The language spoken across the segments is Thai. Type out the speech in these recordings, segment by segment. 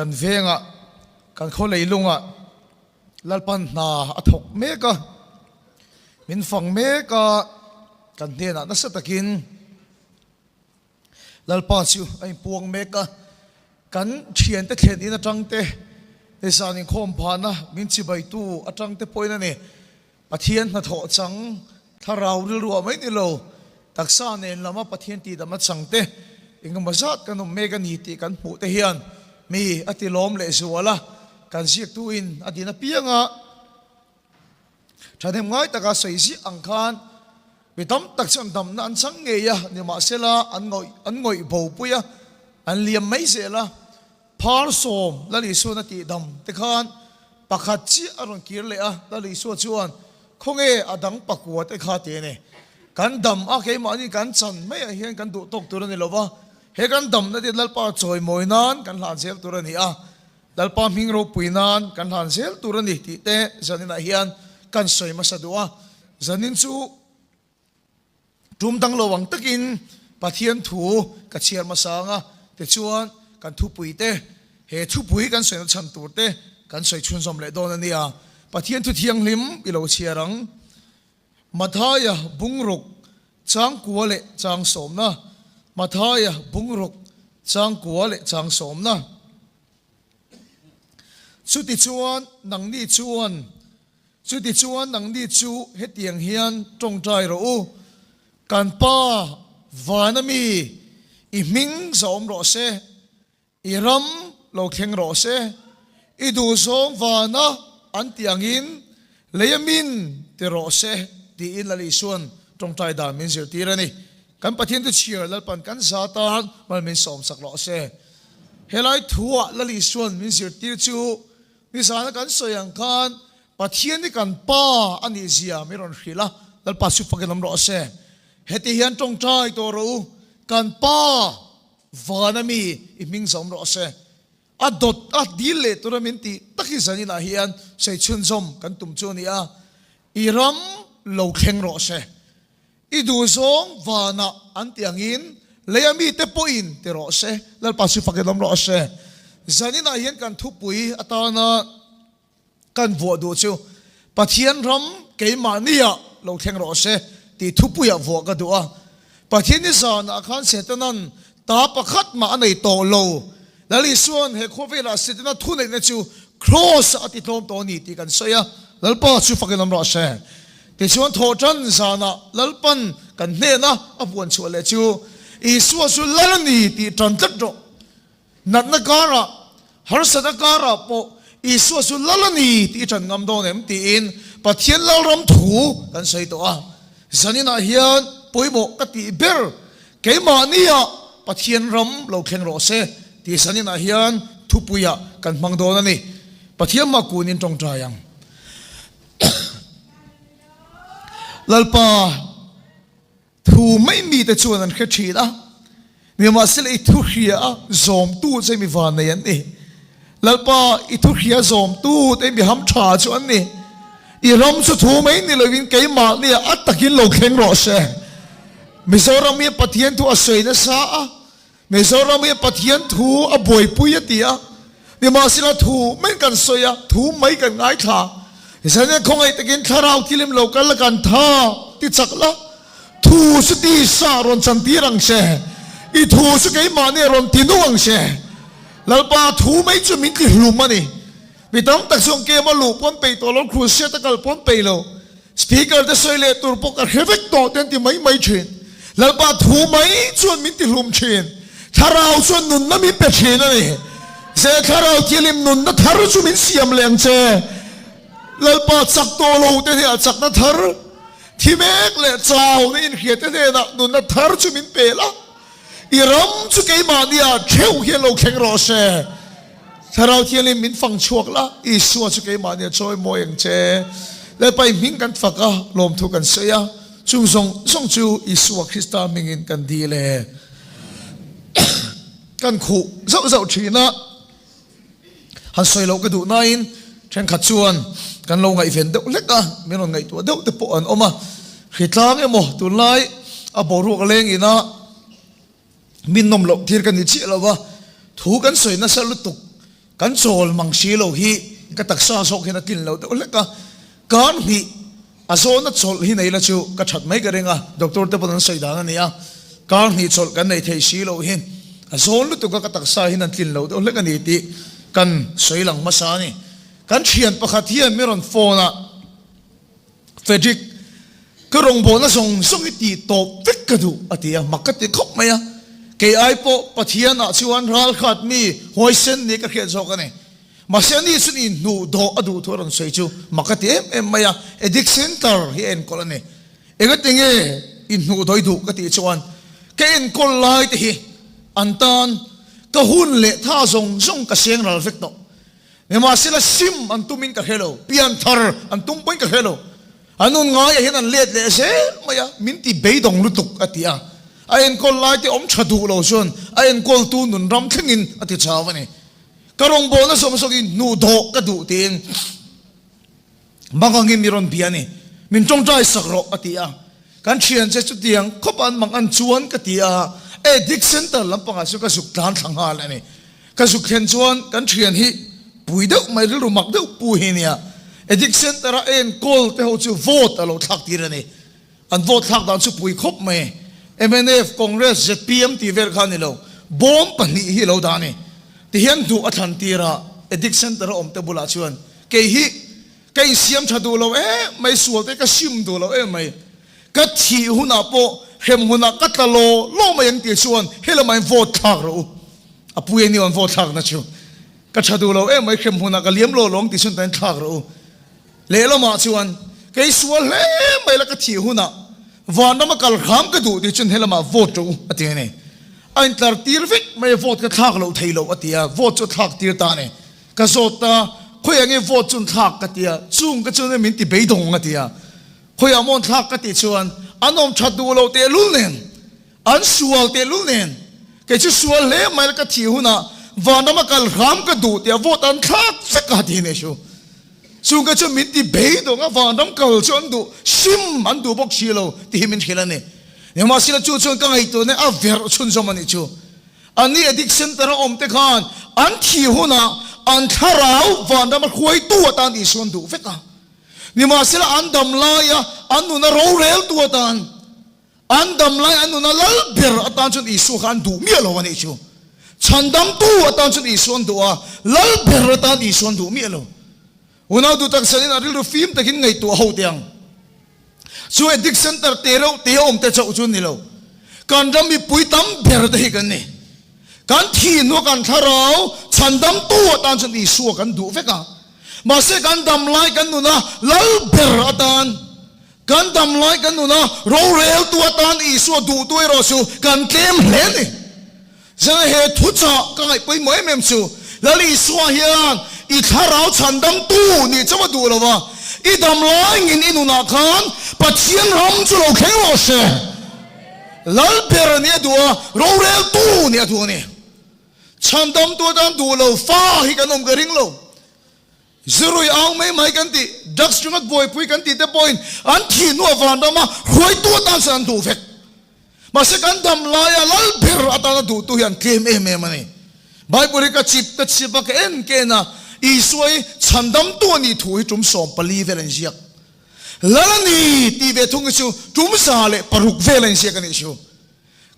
กันเวงกันเขาเลยลุงลัลปันนาอธกเมกะมินฟังเมกะกันเนี่ยนัสตะกินลัลปันชิวไอ้พวงเมกะกันเขียนแต่เขียนอินจังเตในสานิคมพานะมินชิบายตูอจังเตปอยนั่นเองปะเทียนนัทโหจังถ้าเรารัวไม่นี่เราตักษาเนนละมาปะเทียนตีดมาจังเตอิงมาจัดกันเมกันนีติกันหูเทียนมีอติลมเลสวละกันเสียกตูอินอดีนเปียงถ้าเทมง่ายตะกาใส่สิอังคารไปทำตักจังทำนั่นสังเงียเนี่ยมาเสละอันง่อยบูปุยอันเลียมไม่เสละพาร์สอมละลิส่วนตีดำแต่ขันปักขัดจีอารมณ์กิเลละละลิส่วนชวนคงอดังปักวัวแต่ขาดเนี่ยกันดำเคมานี่กันจันไม่เห็นกันดูตกตัวนี่หรอวะเห็นกันดำนั่นที่ลัลปาจอยมวยนานกันหลานเซลตัวนี้ลัลปามิงรูปุยนานกันหลานเซลตัวนี้ที่เตะจันนี่นะเฮียนกันสวยมาสะดวกจันนินซูจุ่มตั้งระวังตะกินปะเทียนถูกระเชียร์มาสางแต่ชวนกันทุปุยเตะเหตุทุปุยกันสวยนัชันตัวเตะกันสวยชุนสมเลดอนนี่ปะเทียนทุเทียงลิมอิโลเชียรังมาทายบุงรุกจางกัวเละจางสมนะมาทายบุงรุกจางกัวเละจางสมนะสุติชวนนังนี่ชวนสุติชวนนังนี่ชูเฮตียงเฮียนจงใจรู้การป้าวานามีอิมิงสมรอเซอิรัมโลเข่งรอเซอิดูสมวานะอันตียงอินเลยมินเตรอเซตีอินลลิส่วนตรงใจดามินเสียตีระนี่กันปะเทียนตุเชียร์ลัลปันกันซาตานมันมินสมสักรอเซเฮลัยทัวลลิส่วนมินเสียตีจูนิสานกันสยังกันปะเทียนนี่กันป้าอันนี้เสียไม่รอนขีละลัลปันสุฟักน้ำรอเซเฮติเฮียนตรงใจตัวรู้กันป้าวานามีอิมิงสมรอเซอดดอดีเลตัวมินตีตักอิสันนี่นาเฮียนใส่ชุนสมกันตุ่มจูนี่อิรัมโลเข่งรอเซอิดูสงวานะอันตียงอินเลยมีเตปอินเตรอเซแล้วปัสสุฟักน้ำรอเซสันนี่นาเฮียนกันทุบปุยอัตานะกันวัวดูจูปะเทียนรำเกมานี่โลเข่งรอเซตีทุบปุยวัวก็ดูปะเทียนนี่สานอาคารเสตนั้นตาประคัดมาในโตโลแล้วลิส่วนเฮโคเวลาเสตนั้นทุนในจูครอสอติโตมตัวนี้ตีกันเสียแล้วปัสสุฟักน้ำรอเซแต่ชวนโทจันสานะลัลปันกันเนนะอภวนชวนเลจูอีสวสุลลนีตีจันตัดโตนัดนักการะฮาร์สนักการะปออีสวสุลลนีตีจันงามโดเนมตีอินปัทเทียนลารำถูกันใส่ตัวสันนินาเฮียนปุยโบกตีเบลเกมานียปัทเทียนรำเราเข่งรอเซตีสันนินาเฮียนทุปุยกันมังโดนันนี่ปัทเทียนมากูนินจงใจยังลัลปาทูไม่มีแต่ชวนนั้นแค่ชีนะเนี่ยมาสิเลยทุกเฮียซอมตู้จะมีวันในยันนี่ลัลปาอิทุกเฮียซอมตู้แต่มีห้ำชาชวนนี่อีรำสุดทูไม่นี่เลยวินเกยมาเนี่ยอัตตะกินโลเข่งรอเซมิโซรามีปะเทียนทูอาศัยนะซามิโซรามีปะเทียนทูอบวยปุยตีอะเนี่ยมาสิละทูไม่กันสวยทูไม่กันง่ายขาฉันเนี่ยคงไอ้ตะกินคาราวที่เล่มโลกันละกันท่าติดสักละทูสุดีสารอนสันติรังเชอีทูสุกไอ้มาเนี่ยรอนตินุวังเชแล้วป้าทูไม่จะมีที่หลุมมันนี่มีตั้งแต่ส่งเกมมาหลุมป้อนไปตัวรถครูเสียตะกัลป้อนไปแล้วสปีกเกอร์จะใส่เลตัวปกเฮฟเวกต่อเต็มที่ไม่เชนแล้วป้าทูไม่ชวนมีที่หลุมเชนถ้าเราชวนนุนนั่นมีเป็ดเชนนั่นเองเจ้าถ้าเราที่ลิมนุนนั่นถ้าเราชวนมีเสียมแรงเจ้แล้วป้าจักโตโลเตะจักนัทธร์ที่แม็กเล่เจ้านี่อินเขียนเตะนะนุนนัทธร์จุมินเปล่าอีรำจุกไอมาเนี่ยเขี้ยวเขียนโลเข่งรอเช่ถ้าเราเที่ยวลิมินฟังชวกละอีสัวจุกไอมาเนี่ยช่วยมวยอย่างเช่แล้วไปมิงกันฝักลมทุกันเสียจุงส่งจูอีสัวคริสต์มิงกันกันดีเลยกันขู่เจ้าชีนะฮันสวยเราก็ดูนายน์เช่นขัดชวนกันลงไงเฟ้นเด็กเล็กไม่ลงไงตัวเด็กแต่ปอนออกมาขีดล้างไอ้หมอตัวไล่บอรูกเล้งอีนะมินนมหลบทีกันนิชิแล้ววะถูกันสวยนะสลุตุก kan chol mang silo hi ka taksa sok hina tin lo le ka kan hi azona chol hi nei la chu ka that mai ka renga doctor te pon sai dang ania kan hi chol kan nei thei silo hin azon lu tu ka taksa hina tin lo le ka ni ti kan soilang masani kan thian pakhat hian meron phone a Frederick karong bona song ti top vek ka du atia makati khop maya ke ai po pathian a chuan ral khat mi hoisen ni ka khe zo ka ne masani suni nu do adu thoran sei chu makati em maya addiction center hi en kolane ega tinge in nu doi du ka ti chuan ke en kol lai te hi antan ka hun le tha zong ka seng ral vek to ne ma sila sim an tumin ka hello pian thar an tum point ka hello anun ngai hin an let le se maya minti beidong lutuk atia ayen kol lai te om thadu lo son ayen kol tu nun ram thingin ati chawani karong bona somsogi nu do ka du tin mangangi miron biani min tong trai sakro atia kan chian che chu tiang khopan mang an chuan ka tia addiction center lampanga su ka suk tan thangal ani ka suk khen chuan kan chian hi puideu mai ru mak deu pu hinia addiction center en kol te ho chu vote alo thak tirani an vote thak dan chu pui khop mai MNF Congress ZPM ti ver khan lo bom pani hi lo dani ti hian du athan tira addiction center om te bula chuan ke hi ke siam thadu lo mai sual te ka sim du lo mai ka thi huna po hem huna katalo lo mai ang ti chuan hela mai vote thak ro apui ni on vote thak na chu ka thadu lo mai hem huna ka liam lo long ti sun tan thak ro le lo ma chuan ke sual le mai la ka thi huna van ma kal kham ka du ti chun helama vote ro atiane ain tar tir vek mai vote ka thak lo thailo atia vote chu thak tir ta ne ka zota khoi ange vote chun thak ka tia chung ka chun min ti beidong atia khoi amon thak ka ti chuan anom thadu lo te lul nen an sual te lul nen ke chu sual le mai ka thi huna van ma kal kham ka du tia vote an thak vek ka ti ne shu sunga chu min ti beidong a van kal chon du sim an du bok chilo ti himin khilane ne ma sila chu chon ka ngai to ne a ver chun zomani chu ani addiction center om te khan an thi huna an tharau van ma khoi tu atan i son du veka ni ma sila an dam la ya an nu na ro rel tu atan an dam la an nu na lal ber atan chun i su khan du mi lo wani chu chandam tu atan chun i son du a lal ber atan i son du mi lo una du tak sanin aril ru film takin ngai tu ho tiang so addiction center tero te om te chau chun ni lo kan ram mi pui tam ber de kan ni kan thi no kan tharau chandam tu atan chun i su kan du veka ma se kan dam lai kan nu na lal ber atan kan dam lai kan nu na ro rel tu atan i su du tu ro su kan kem hle ni za he thu cha kai pui moi mem su lali suwa hian i tharau chandam tu ni chawa du lo wa i dam lai ngin inuna khan pathian ram chu lo kheng lo se lal ber ni du ro rel tu ni du ni chandam tu dan du lo fa hi kanom ka ring lo zeroi ang mai kan ti drugs jungat boy pui kan ti te point an thi nu van ma khoi tu ta san du vek ma se kan dam lai lal ber atana du tu hian kem mani Bible ka chip ta chipa ka en ke na isoi chandam tu ni thui tum som pali velen siak lalani ti ve thung chu tum sa le paruk velen siak ani chu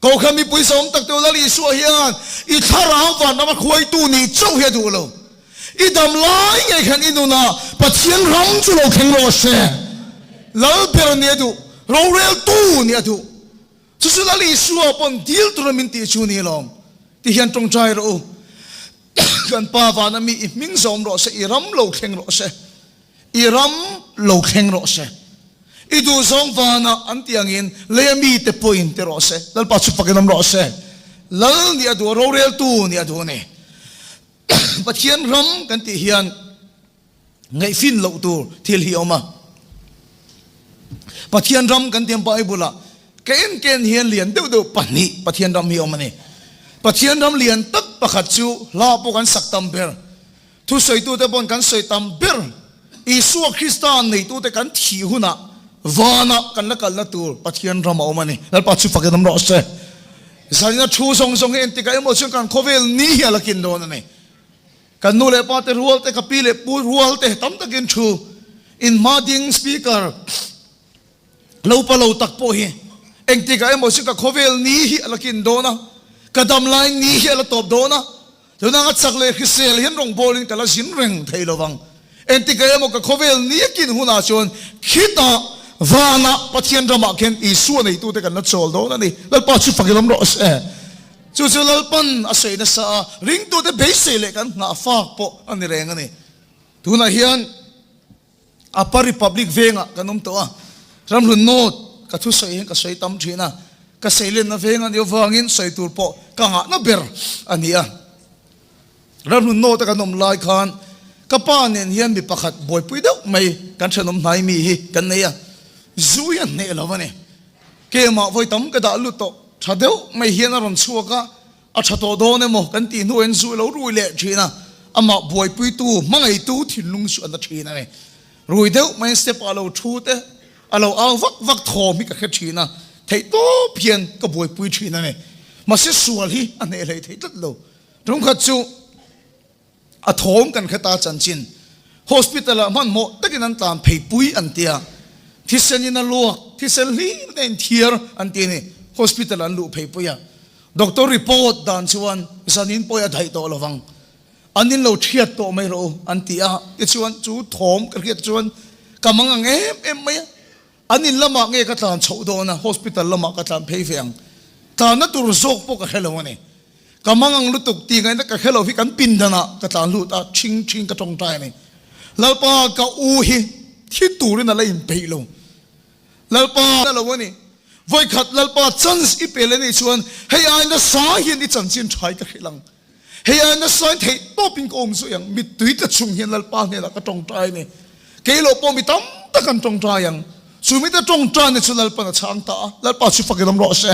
ko khami pui som tak to lali su hian i thara van ma khoi tu ni chau he du lo i dam lai nge khan inuna pathian ram chu lo kheng lo se lal per ni du ro rel tu ni du chu su lali su pon dil tu min ti chu ni long ti hian tong trai ro kan pa vana mi ming zom ro se iram lo kheng ro se iram lo kheng ro se i du zong vana antiang in le mi te point te ro se dal pa chu pakinam ro se lal ni adu ro rel tu ni adu ne pathian ram kan ti hian ngai fin lo tu thil hi oma pathian ram kan tiam bible ken hian lian deu pani pathian ram hi oma ne pathian ram lian tak pakhat chu la po kan saktam ber thu soi tu te bon kan soi tam ber isu kristan nei tu te kan thi huna vana kan la kal na tur pathian ram o mani dal pa chu fakadam ro se salina thu song song en ti ka emo chung kan khovel ni hi alakin do na ne kan nu le pa te rual te kapi le pu rual te tam takin thu in mading speaker lo pa lo tak po hi engti ka emo si ka khovel ni hi alakin dona kadam line ni hi ala top dona tuna ngat sak le khisel hin rong bolin kala sin reng theilowang engti ka emo ka khovel ni kin huna chon khita vana pathian rama ken isu nei tu te kan na chol dona ni lal pa chu fakilam ro se chu chu lalpan asai na sa ring tu te base le kan na fak po ani reng ani tuna hian apa republic venga kanum to a ramlun not ka thu sai ka sai tam thina ka sailen na venga ni wangin sai tur po ka nga na ber ania ramlun not ka nom lai khan ka panen hian mi pakhat boy pui deuh mai kan thanom nai mi hi kan neya zuyan ne lawani ke ma voi tam ka da lu to thadeu mai hian ron chuaka a thato do ne mo kan ti nu en zu lo rui le thina ama boy pui tu mangai tu thinlung su an thina ne rui deuh mai step alo thu te alo ang vak thomi ka khethina thei to phian ka boy pui thina ne ma se sual hi ane lei thei tat lo rum khat chu a thom kan khata chanchin hospital a man mo takin an tlam phei pui an tia thisen in a luak thisen li nen thiar an ti ni hospital an lu phei puya doctor report dan chuan sanin poya thai to lawang anin lo thiat to mai ro an tia ke chuan chu thom ka khiat chuan kamang em mai anin lama nge ka tlan chho do na hospital lama ka tlan phei feang ta na tur zok po ka hello ni kamang ang lutuk ti ngai na ka hello hi kan pin dana ka tlan lu ta ching ka tong tai ni lalpa ka u hi thi turin ala in peilo lalpa la lo ni voi khat lalpa chance I pele ni chuan hei ai na sa hian I chanchin thai ka khilang hei ai na sa thei to ping ko om su yang mi tui ta chung hian lalpa ne la ka tong tai ni ke lo po mi tam ta kan tong tai yang sumi ta tong tai ni chu lalpa na chang ta lalpa chu fakilam ro se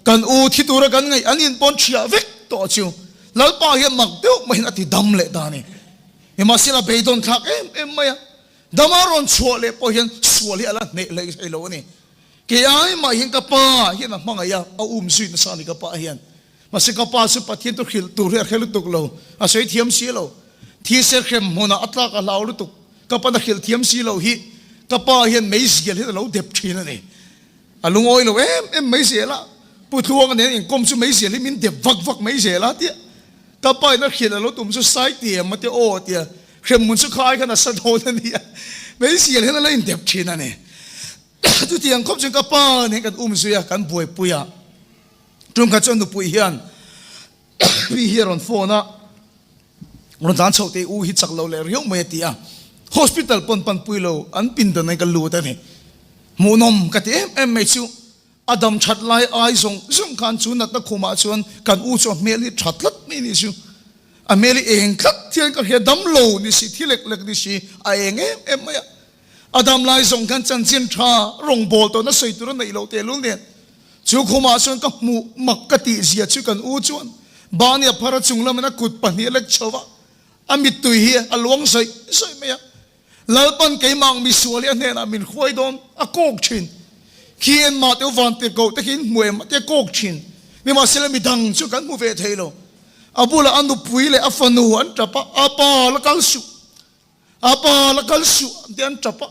kan u thi tura kan ngai anin pon thia vek to chu lalpa hian mak deu mai na ti dam le da ni emasila beidon thak em maya damaron chole po hian suali ala ne le lo ni ke ai ma hian ka pa hian mangaya a sui na sa ni ka pa hian masi ka pa su pathian to khil tu re khel tuk lo a sei thiam si lo thi se khem hona atla ka law lu tuk ka pa na khil thiam si lo hi ka pa hian mei sial hi lo dep thina ni alung oi lo em mei siala pu thuang ne in kom su mei sial min dep vak mei siala ti ka pa na khil lo tum su sai ti ma ti o ti khem mun su khai kana sa do na ni mei sial hi la in dep thina ni tu ti ang kom chung ka pa ne kan su ya kan buai puya tum ka chon du pui hian pi here on phone a ron dan chau te u hi chak lo le riu me ti a hospital pon pan pui lo an pin da nei ka lu ta ni munom ka te em me chu adam chat lai ai zong kan chu na ta khuma chuan kan u cho meli thatlat ni ni chu a meli eng khat thian ka he dam lo ni si thilek lek ni si a eng em ma adam lai zong kan chan chin tha rong bol to na sei tur nei lo te lu ne chu khuma chuan ka mu mak ka ti zia chu kan u chuan bani a phara chung lam na kut pani lek chowa amit tu hi alwang sei me lalpan kai mang mi suali an ne na min khoi don a kok chin kien ma te van te go te kin muem te kok chin ni ma sele mi dang chu kan mu ve thelo abula anu puile afanu an tapa apa la kal su te an tapa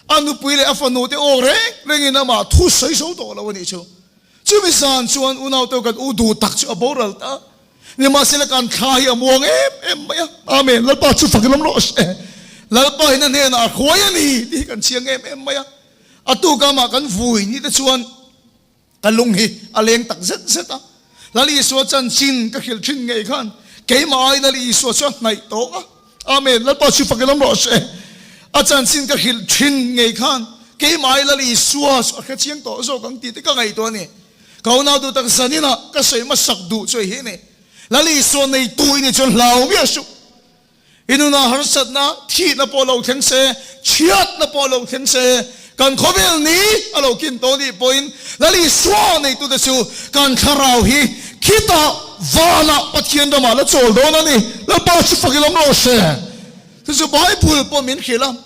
anu puile afanu te ore rengina ma thu sai so to la wani chu chu mi san chuan unau to kan u du tak chu aboral ta ni ma sele kan khai among em ya amen lalpa chu fakilam ro lalpa ina ne na khoya ni ti kan chiang em ya atu ka ma kan vui ni te chuan kalung hi aleng tak zet zeta lali so chan chin ka khil thin ngei khan ke mai lali so so nai to amen lalpa chu fakilam ro se a chan chin ka khil thin ngei khan ke mai lali so kha chiang to so kang ti te ka ngai to ni kauna du tak sanina ka sei ma sak du choi hi ne lali so nei tu ni chon lau mi su inuna harsat na thi na polo theng se chiat na polo theng se kan khovel ni alo kin to ni point lali so nei tu de su kan kharau hi kita wala pathian da mala chol do na ni la pa su fakilam ro se tu su bible po min khilam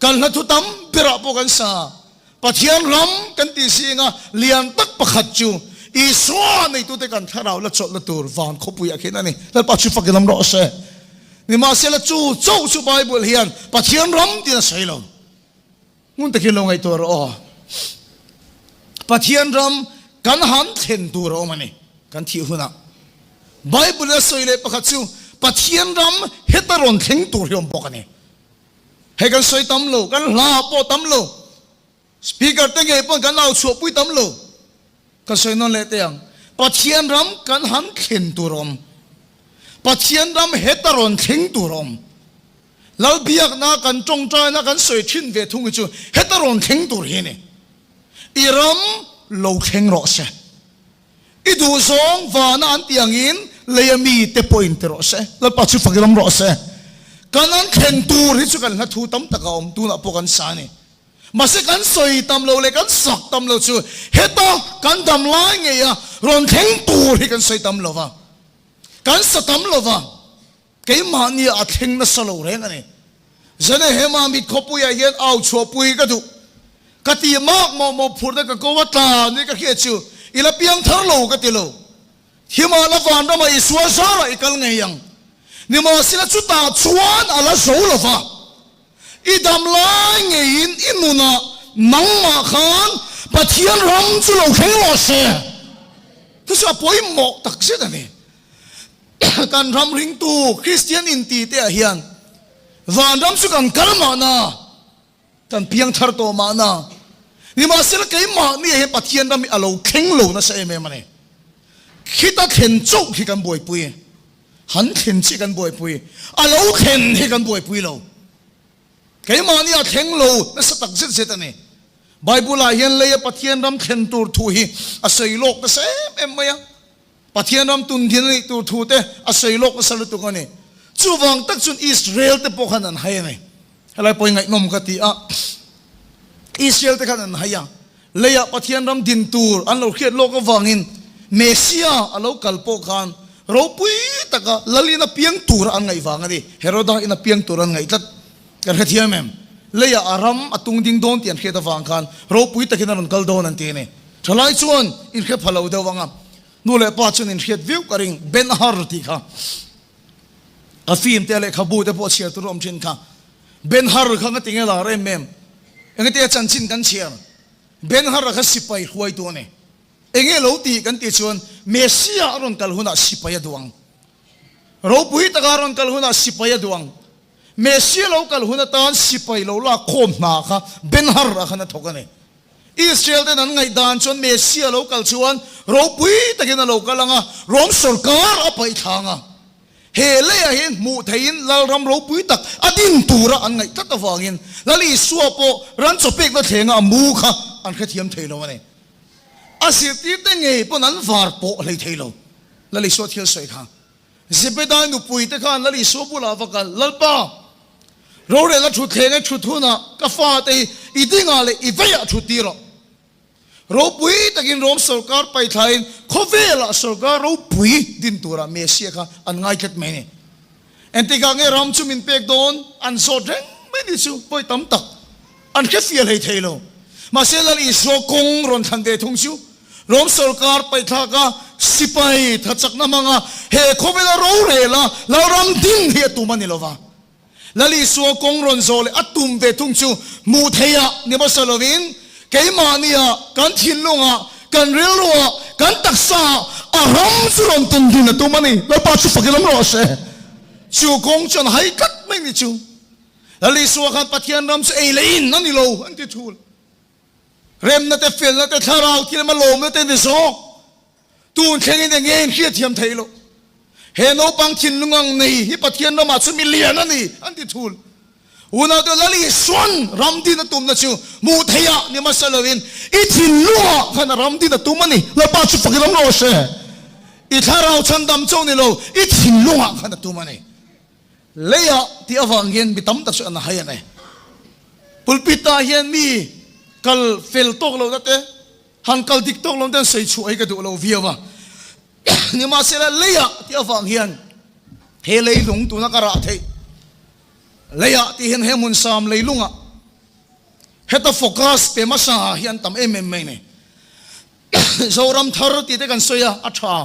kan la tu tam pera po kan sa pathian ram kan ti singa lian tak pakhat chu I so nei tu te kan kharau la chol la tur van khopu ya khina ni la pa su fakilam ro se นี่มาเสละจูโจ้ชูไบเบิลเฮียนปะเทียนรำที่น่ะใส่เรางุนตะคิดลงไอ้ตัวเราปะเทียนรำกันหันเห็นตัวเรามันนี่กันที่หัวน่ะไบเบิลสวยเลยปะคัดจูปะเทียนรำเฮตรอนเห็นตัวเราบอกกันนี่ให้กันสวยตำโลกันลาปอตำโลสปีกเกอร์ตั้งไงปนกันเอาชัวปุยตำโลกันสวยนั่นเลยเตียงปะเทียนรำกันหันเห็นตัวเราปะเทียนรำเฮตรอนเห็นตัวเราแล้วเบียกนักกันจงใจนักกันสวยทิ้งเวทุงจูเฮตรอนเห็นตัวเฮนี่อีรำโลเข่งรอเสอีดูสองวานันเตียงอินเลยมีเตปอินเตรอเสแล้วปัจจุบันรำรอเสกันนั้นเข่งตัวที่สุกันนัทูตั้มตะกอมตัวนับพวกกันสานี่มาเสกันสวยตั้มโลเลยกันสักตั้มโลจูเฮตกันตั้มลายไงอะรอนเข่งตัวที่กันสวยตั้มโลวะกันสักตั้มโลวะเกี่ยมันนี่อาเข่งนัสโลเร่งกันนี่จะเนี่ยเฮมามีขบุยเย็นเอาชัวปุยก็ดูกติมากมอพูดแต่ก็วัตานี่ก็เขียนชูอีละเพียงทะลุกติโลที่มาละฟันเรามาอิสวาซาระอีกแล้วไงยังนี่มาสิละชุดตาชวนอะไรโซ่ละฟ้าอีดำลายไงอินุนะนังมาขันปะเทียนรำจุโลเข่งโลเซ่ทุกสิ่งป่วยหมอกตักเสียแต่นี่การรำริงตูคริสเตียนอินตีเตียเฮียนวันรำสุกันกัลมานะท่านเพียงทาร์โตมานะนี่มาเสละเกี่ยมานี่เห็นปะเทียนรำมีอารมณ์เข่งโลนะเซ่เมมันนี่คิดตาเข็นโจ๊กที่กันบ่อยปุยหันเข็นที่กันบ่อยปุยอารมณ์เข็นที่กันบ่อยปุยเราเกี่ยมานี่เข่งโลนั่นสตักเสียแต่นี่ไบเบิลเห็นเลยปะเทียนรำเข็นตัวทุยอาศัยโลกก็เซ่เอ็มไหมยังปะเทียนรำตุนเทียนนี่ตัวทุเตอาศัยโลกก็สลุตุกันนี่จู่วังตักจุนอิสราเอลเตปอขันนันให้ไหมอะไรปอยไงนมกติอะอิสราเอลเตขันนันให้ยังเลยปะเทียนรำดินตูร์อันเราเขียนโลกก็วังอินเมสยาอันเราคัลโปขันเราปุยตะกะลลินาเพียงตูร์อันไงวังอันนี้เฮโรดาอินาเพียงตูร์อันไงตัดกันเทียมเอ็มเลยอารำอตุงดิงโดนเตียนเขียนวังขันเราปุยตะกินนันคัลโดนันเตียนทลายชวนอินเขียนพลาวเดวังอ่ะนู่นเลยป้าชวนอินเขียนวิวกริงเบนฮาร์ติค่ะอาฟิมเตเลขบูเตปอเชียตุรอมชินค่ะเบนฮาร์ข้างติงเอลาเรมเมมเองเตียจันชินกันเชียร์เบนฮาร์ข้าสิบไปหวยตัวเนี่ยเองเล่าตีกันตีชวนเมสซิอารุนกัลหุนาสิบไปดวงเราปุยตะการุนกัลหุนาสิบไปดวงเมสซิอาเรากัลหุนาตานสิบไปเราละโคมนาค่ะเบนฮาร์ข้านั้นทกันเนี่ยอิสราเอลแต่นั้นไงดานชวนเมสซิอาเรากัลชวนเราปุยตะกินเรากัลงะรวมสุรการอภัยทางอ่ะเฮเล่เห็นมูเทียนเรารำเราปุยตักอดินตูระอันไงทัดตะฟังเห็นแล้วลีสัวโปรันสเปกนั่นเถงอ่ะมูค่ะอันแค่เทียมเทโลวันนี้อาศัยที่ตั้งไงปนันฟาร์โปเลยเทโลแล้วลีสัวเที่ยวสวยค่ะสิบได้หนูปุยตะกันแล้วลีสัวบุลาฟักันแล้วป้าเราเรียนแล้วชุดเทงชุดทุนะก็ฟาตีอีดิ่งอะไรอีเวียชุดตีหรอเราปุยตะกินรวมสุรการไปไทยขเวลสุรการเราปุยดินตัวระเมสเซียค่ะอันง่ายแค่ไหนเนี่ยเอ็นติกังเอรำชุมินเป็กโดนอันโซดเร่งไม่ได้ชูไปตั้มตักอันแค่เฟียเลยเทโลมาเสียแล้วอิสโรกงรอนทันเดทงชูรวมสุรการไปทากาสิไปทัดจักน้ำมังเฮขเวลเราเรล่ะเรารำดินเฮียตุมันนี่ละวะแล้วอิสโรกงรอนโซเลอัตุมเดทงชูมูเทียนิบัสโลวินเกี่ยมาเนี่ยกันทิ้งลงอ่ะกันเรียลอ่ะกันตักษาอารมณ์สุรนตุนดินตัวมันนี่แล้วปัจจุบันก็ลำรอเสชูกงจนให้กัดไม่ได้ชูแล้วลิสวากันปะเทียนรำเสเอเลนนั่นนี่โลอันที่ทูลเริ่มนั่นแต่เฟลนั่นแต่ทาราวที่มันโลมนั่นแต่เดโซตูนแค่นี้เงี้ยเขี้ยเทียมเทโลเฮโนปังทิ้งลงอังนี่ที่ปะเทียนรำมาสมิเลียนั่นนี่อันที่ทูลอุณาตัวลลิสวนรำดินตุ่มนั่นชูมูเทียนี่มาเสลวินอีทิ้งลัวขณะรำดินตุ่มมันนี่แล้วปัจจุบันก็ลำรอเสอีทาราวฉันดำโจนี่โลอีทิ้งลัวขณะตุ่มมันนี่เลยอะที่อวังเงินบิดตั้มตักสุอันหายเนี่ยปุลปิตาเห็นมีกัลเฟลตกเราตั้งแต่ฮันกัลดิกตกเราตั้งใส่ช่วยกันดูเราเวียวะนี่มาเสร็จเลยอะที่อวังเงินเฮเลยลุงตัวนักการะเทเลยอะที่เห็นเฮมุนสามเลยลุงอะเฮตาโฟกัสเป็นมาสาเห็นตามไม่เนี่ยโซรัมทาร์ที่เด็กันสวยอะอัฐา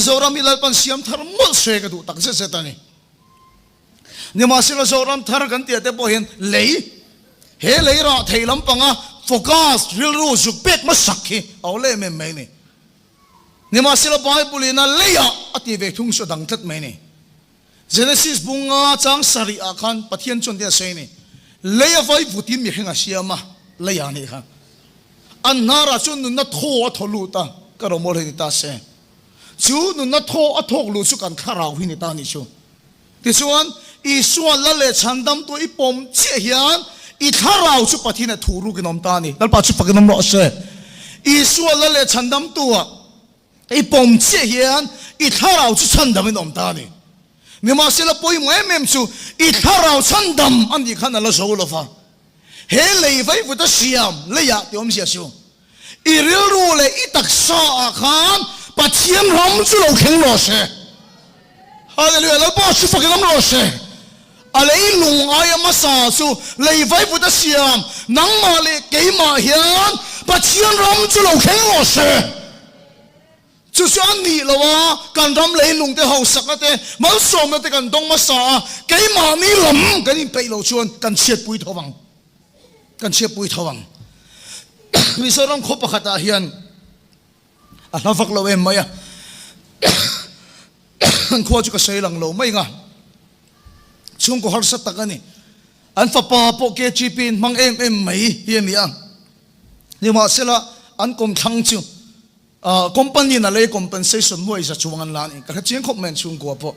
โซรามิลปันเสียมทาร์มุลเสกดูตักเสร็จตานี่ นี่มาสิละโซรัมทาร์กันเตียแต่พอเห็นเลยเฮเลยระเทลำปังอ่ะโฟกัสเรื่องรู้สุกเป็ดมาสักขี้เอาเล่ไม่ไม่นี่นี่มาสิละไบเบิลน่ะเลยอ่ะอธิเวกทุ่งสุดังทัดไม่นี่ Genesis บุงอ่ะจังสารีอาคันปะเทียนจนเดียเซนี่เลยอ่ะไฟฟุตินมีแค่งาเสียมาเลยอ่ะนี่ค่ะอันนาราชนนุนนัทโทอัทลูตาก็เราโมเลนิตาเซจูนุนนัทโทอัทลูสุกันข้าเราหินิตานิชูที่ส่วนอีส่วนละเลชันดำตัวอีปมเจียนอีข้าเราสุปะทินทูรุกินอมตานี่แล้วปัจจุบันกินอมรอเซอีส่วนละเลชันดำตัวอีปมเจียนอีข้าเราสุชันดำกินอมตานี่นี่มาเสละปอยมวยเมมซูอีข้าเราชันดำอันนี้ขันนั่นละโซลฟ้าเฮเลยไฟฟุตเสียมเลยอยากที่อมเสียชูอีเรื่องรู้เลยอีตักษาอาคารปัจเจียนรำจุลเข่งรอเสฮาเลลูยาแล้วป้าสุฟักรำรอเสอะไรลุงอายมาสาสูเลยไฟฟุตเสียมนังมาเลยเกยมาเฮียนปัจเจียนรำจุลเข่งรอเสจุดอันนี้ละวะการรำเลยลุงเตะเขาสักเตะมาสมเตะกันต้องมาสาเกยมานี่ลำกันนี่ไปเราชวนกันเชียดปุยทวังกันเชียบปุยทวังวิสารมคบขัดอาเฮียนอันนั้นฟักเราเองไหมอ่ะอันขวาจุกเสยหลังเราไม่งะช่วงก็ฮัลสัตตะกันนี่อันฟ้าป่าโปเกจีปินมังเอ็มไหมเฮียนี่อ่ะนี่มาเสละอันกรมทั้งจู่คอมพานีนั่นเลยคอมเพนเซชันหน่วยจะช่วงอันล้านก็แค่เจียงคบแมนช่วงกัวพอ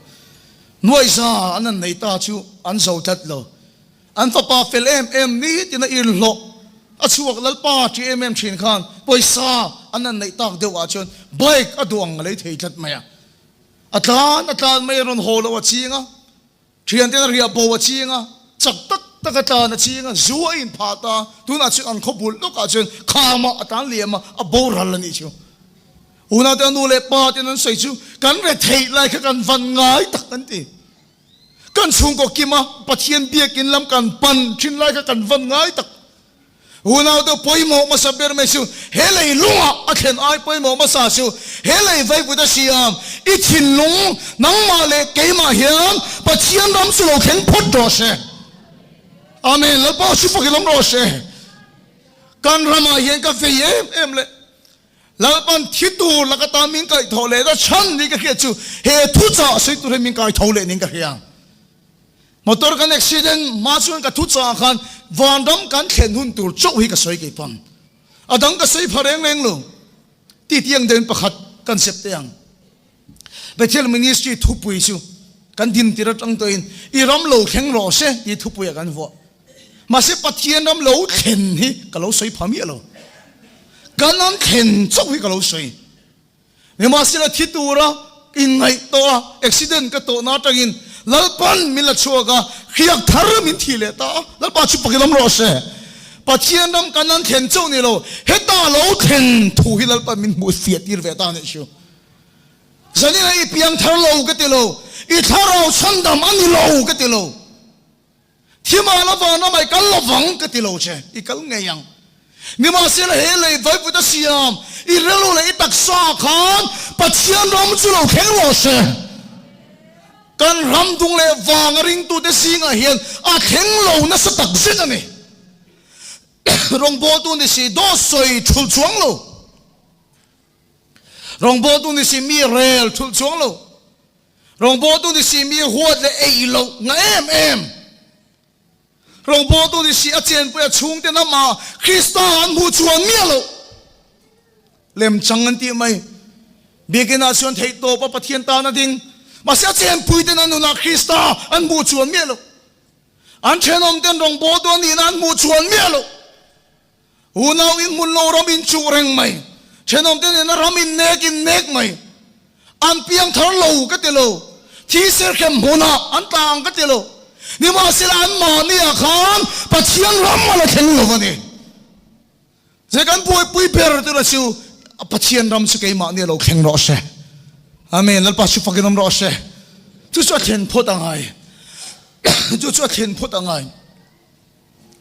หน่วยซาอันนั้นในตาจู่อันเจ้าทัดเราอันฟ้าป่าเฟลเอ็มนี่ที่นั่นอินโลอาช่วงนั้นป้าจีเอ็มชินขันปอยซาอันนั้นในตาเดียวอาชนไบค์อดวงอะไรที่ทัดไหมอ่ะอาจารย์ไม่รอนโฮลว่าจีงอ่ะเทียนที่นั่นเรียบว่าจีงอ่ะจักตะกตานะจีงอ่ะจัวอินพาตาตัวนั้นชิอันขบุลลูกอาชนข้ามาอาจารย์เลี้ยมาอโบรัลนี่ชิวอุณาเดียนูเล่ป้าที่นั่นใส่ชิวกันเวทีไล่กันฟันง่ายตักกันทีกันช่วงก็กิมาปัจเจียนเบียกินลำกันปันชินไล่กันฟันง่ายตักอุณาเดียปอยโมมาสับเบอร์ไม่ชิวเฮเลยลุงอ่ะอาเข็นไอปอยโมมาสาชิวเฮเลยไฟบุตรเสียมอีชินลุงนังมาเลเกยมาเฮียนปัจเจียนรำสุโลเข็นพุทธโรเชอาเมนแล้วป้าชิฟักลำโรเชกันรำมาเฮียนกาแฟเอ็มเลยแล้วมันทิดดูแล้วก็ตามมิงไก่ทอเลแล้วฉันนี่ก็แค่จู่เฮทุจ่าสิตัวเฮมิงไก่ทอเลนี่ก็แค่มอเตอร์กันอุบิเหตุมาชวนกับทุจ่ากันวันดำกันเข็นหุ่นตัวโจ้ยก็สวยกี่ปันอดังก็สวยพอเร่งลูตีเตียงเดินประคัดกันเสพเตียงไปเที่ยวมินิสทรีทุบปุยชูกันดินตีระจังตัวอินอีรำโลแข็งรอเสอีทุบปุยกันวัวมาเสพปัจเจียนรำโลเข็นฮีก็โลสวยพามีโลกันนั้นเข็นจ้องให้กับเราสวยเนี่ยมาสิละทิตัวระอินไงตัวอุบิเหตุก็ตัวน่าจะกินแล้วปันมิลชัวก็ขี้ยักทาร์มินทีเลต้าแล้วปัจจุบันเราโรเซ่ปัจเจียนนั้นกันนั้นเข็นจ้องนี่เราเฮต้าเราเข็นถูกแล้วปันมินมุสเฟียตีร์เวต้าเนี่ยชัวฉะนั้นไอ้เพียงทาร์เราก็ติโลอีทาร์เราฉันดำอันนี้เราก็ติโลที่มาแล้ววันนั้นไม่กันเราฟังก็ติโลเช่อีกันไงยังนี่มาเสียเลยเลยไฟพุทธเสียมอีเรื่องเลยตักษาขันปัจเจียนรำจุลเข่งโรเซ่กันรำตรงเลยวางริงตัวเดซิงเฮียนอาเข่งโลนั่นสตักเส้นนี่รองโบตุนี่สิดอสวยชุลชวงโลรองโบตุนี่สิมีเรลชุลชวงโลรองโบตุนี่สิมีหัวเลยเอโลงเอ็มรองโบตุนี่สิอาเจียนไปชุ่งเตนมาคริสต์อันผู้ชวนเมียโลเล่มจังกันที่ไม่เบียกินาชวนเทโตปะปะเทียนตานาดิงมาเสียเจียนปุยเตนันนุนักคริสต์อันผู้ชวนเมียโลอันเชนอมเตนรองโบตุนี่นันผู้ชวนเมียโลอุณาวินมุลโลรามินจูเร่งไหมเชนอมเตนนี่นรามินเนกินเนกไหมอันเพียงทารโลก็ติโลที่เสือเข้มหัวนาอันต่างก็ติโลนี่มาสิลานมาเนี่ยขันปัจเจียนรำมาเลยเข็นโลวันนี้เจ้ากันปุยเปรตัวชิวปัจเจียนรำสกัยมาเนี่ยเราเข็นรอเช่อาเมนแล้วปัจจุบันรำรอเช่ทุกส่วนเห็นพูดยังไงทุกส่วนเห็นพูดยังไง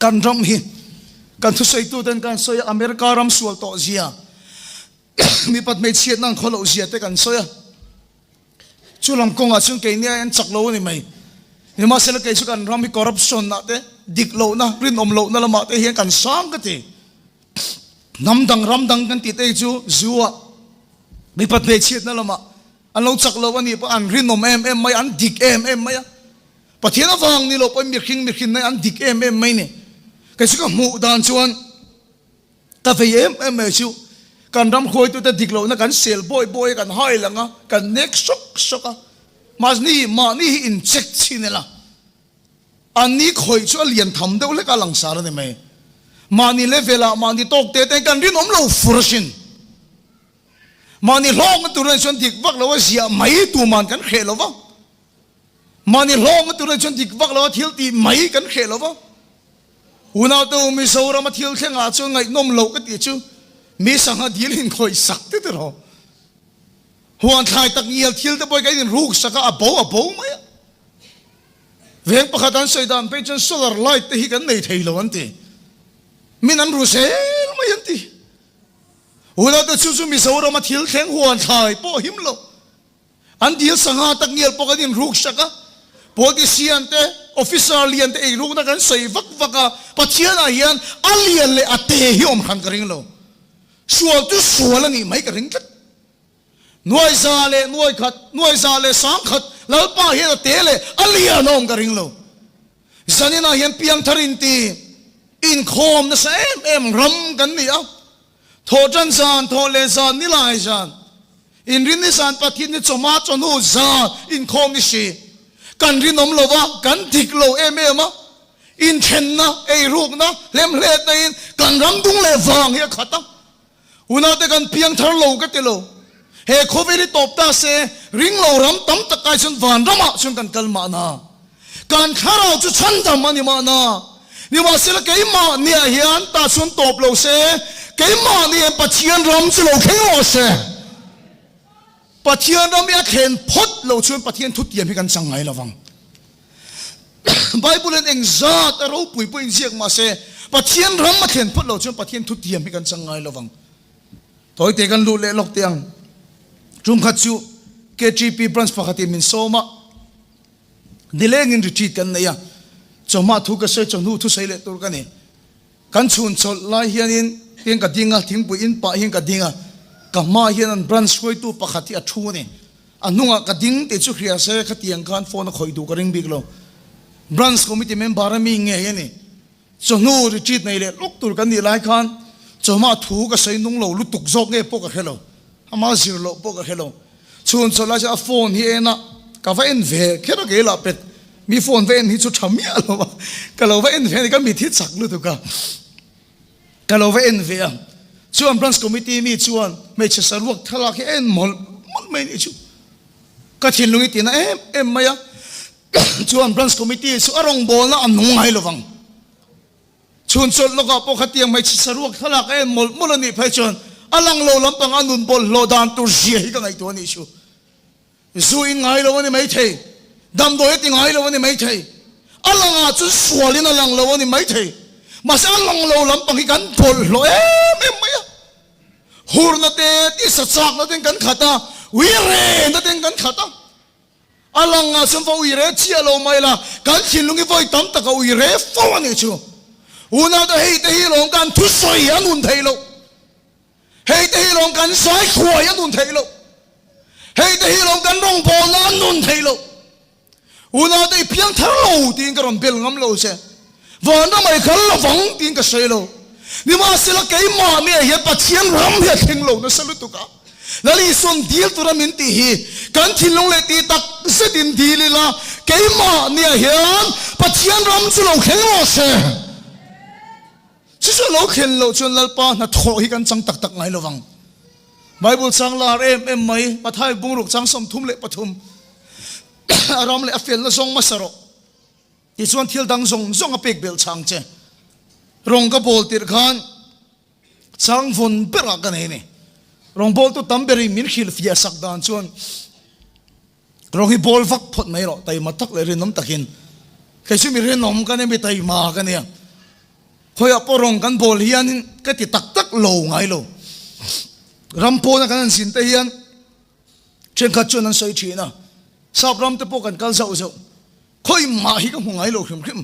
การรำหินการทุกสิ่งตัวเดินการสอยอเมริการำสวลโตเซียมีปัจไม่เชียนั่งคนเราเสียแต่กันสอยจุลำกงอาชุนเกย์เนี่ยจักโลนี่ไหม นี่มาเสละเกยสุกันรำมีคอร์รัปชันนะเต้ดิกโลนะรินอมโลนะละมาเตเฮียกันสร้างกันเตน้ำดังรำดังกันติดเอจูจัวมีปัจเจกนั่นละมาอันเราจักโลวันนี้ปะอันรินอมไม่อันดิกไม่อะปะเทียนฟังนี่โลปะมีคิงในอันดิกไม่เนี่ยเกยสุกันหมู่ดานชวนกาแฟไม่ชูกันรำคุยตัวแต่ดิกโลนะกันเซลบอยกันไฮลังอ่ะกันเน็กช็อกอ่ะมานี่อินเช็คชินละอันนี้คอยช่วยเลียนทำเดี๋ยวเล็กหลังสารนี่ไหมมานี่เลเวลามานี่ตกเตะกันรินอมเราฟรชินมานี่ลองกันตัวเรื่องชนดิกวักเราว่าเสียไม่ตัวมันกันเขลวะมานี่ลองกันตัวเรื่องชนดิกวักเราว่าเที่ยวตีไม่กันเขลวะอุณาตัวมีโซรามาเที่ยวแข่งอาจจะไงนมเราก็ตีจูมีสังหารดีลินคอยสักติดรอหัวไทยตักเงียบเที่ยวแต่บ่อยกันรูกสักอ่ะบ่ไหมเวียงประคันใส่ดานเป็นจนโซลาร์ไลท์ที่กันในไทยล้วนตีมินันรู้เสียไม่ยันตีหัวเราจะชูมีโซรามาเที่ยวแข่งหัวไทยบ่หิมโลอันเดียวสังหารตักเงียบปกันรูกสักอ่ะพอที่เสียนเตออฟฟิศเลียนเตไอ้รูกนักกันใส่วักอ่ะปัจเจียนอะไรยันอัลเลียนเลยอัตเตหิอมขันกระริงโลส่วนตัวส่วนนี่ไม่กระริงกันหน่วยซาเลหน่วยซาเลสามขัดแล้วป้าเห็นเตะเลยอัลลียานองกระริงโลจันนี่น่าเห็นเพียงทารินตีอินคอมนะเซมรำกันนี่อ่ะโทจันซานโทเลซานนี่ลายซานอินรินนิสานปะทินนี่จมาจนูซาอินคอมนี่ชีกันรินอมโลวะกันดิกโลมะอินเชนนะไอรูกนะเล่มเล็ดในกันรำดุงเลฟางเฮียขัดตั้งอุณาเตกันเพียงทาร์โลกันเตโลเฮโควิดตบตาเซริงโลรำตั้มตะไคร้ชนวานรำอ่ะชนกันกัลมานาการข้าเราจะชันดำมันนี่มานานี่ว่าสิละเกยมาเนี่ยเฮียนตาชนตบโลเซเกยมาเนี่ยปัจเจียนรำจะโลเข่งโลเซปัจเจียนรำเนี่ยเข็นพดโลชนปัจเจียนทุติยมให้กันสังไงละวังไบเบิลเองซาแต่เราปุยเสียงมาเซปัจเจียนรำมาเข็นพดโลชนปัจเจียนทุติยมให้กันสังไงละวังถอยเตกันลุเล่ลกเตียงจุมขัดจูเคจีพีบรันส์ปกติมินโซมาดิเลงินรีทรีตกันเนี่ยจอมาทุกข์เสียจนหูทุกข์เสียเลยตัวกันเนี่ยกันชุนชนลายเฮียนินเฮียนกัดดิ้งทิ้งปุยอินป่าเฮียนกัดดิ้งกับมาเฮียนันบรันส์ช่วยตัวปกติอัดชูเนี่ยอันนู้นกัดดิ้งติดชุกเรียเสียขัดเตียงการโฟนคอยดูกระริงบิ๊กโลบรันส์คอมมิตี้เมมบาร์มีเงี้ยนี่จนหูรีทรีตในเลยลุกตัวกันนี่หลายคันจอมาถูกเสียนุ่งโลลุตุกโจกเงี้ยพวกกันเฮโลอามาซิโลพวกกันเฮโลชวนชนลายจะโฟนเฮียนะกับว่าเอ็นเวแค่เราเกล่าเป็ดมีโฟนเวนที่ชุดทำมีอะไรวะก็เราว่าเอ็นเวนี่ก็มีที่สักรู้ถูกกันก็เราว่าเอ็นเวชวนบรันส์คอมมิตี้มีชวนไม่ใช่สรุปทะเลาะเอ็นหมดไม่ได้ชูก็ทิ้งลุงอีตีนะเอ็มไม่อะชวนบรันส์คอมมิตี้ชวนอารมณ์บอลนะอันนุ่งไงระวังชวนชนแล้วก็ปกติไม่ใช่สรุปทะเลาะเอ็นหมดนี่ไปชวนอลังโลลำปังอันนุนบอลโลดานตัวเสียก็ไงตัวนี้ชูซูอิงไงแล้ววันนี้ไม่ใช่ดำโดยติงไงแล้ววันนี้ไม่ใช่อลังอาจจะสวลินอลังแล้ววันนี้ไม่ใช่มาเสียอลังโลลำปังกันบอลโลไม่อะฮูร์นัดเตที่สัตว์นัดเองกันขัดวิเรนัดเองกันขัดอลังอาสมฟ้าวิเรเชียโลไม่ละกันชินลุงอีไฟตั้มตะกวิเรฟ้าวันนี้ชูอุณาเตฮีเตฮีลงกันทุสอยอันนุนเทโลเฮ้ยที่ลงกันสายขวายนุ่นเทโลเฮ้ยที่ลงกันร้องบอลนุ่นเทโลอุณาได้เพียงเท่าตีนกระรำเบลงำโลเสวันนั้นไม่ขันละฟังตีนกระเซโลนี่มาสิละเกยมาเนี่ยเห็นปัจเจียนรำเห็นทิ้งโลนั่นสรุปตุกะแล้วนี่ส่วนเดียวตัวมินตีฮีกันทิ้งลงเลยตีตักเสดินดีเลยละเกยมาเนี่ยเห็นปัจเจียนรำสุโลเข่งโลเสชิโลเข็นโลจนลปาหน้าทอให้กันจังตักไงระวังไบเบิลจังลาเอ็มไม่มาท้ายบุงรุกจังสมทุมเละปฐุมอารมณ์เละเฟลละซงมาสระอีส่วนเที่ยวดังซงอเปกเบลช่างเจรงกระโบลติดขันช่างฝนเปรักกันเองนี่รงโบลตัวตั้มเบริมินขิลฟิยาสักดานส่วนรงฮีโบลฟักพดไม่หรอกแต่มาทักเลยเรื่องน้ำตะกินแค่ชื่อมีเรื่องน้ำกันเนี่ยไม่ไต่มากันเนี่ยคอยปรองกันโบลเฮียนก็ติดตักโลไงโลรำโพนักนั้นสินเทียนเช่นขัดจนนั้นใส่ชีนะสอบรำตะโพกันกัลเจ้า ค่อยมาฮิก็หงายโลกขึ้น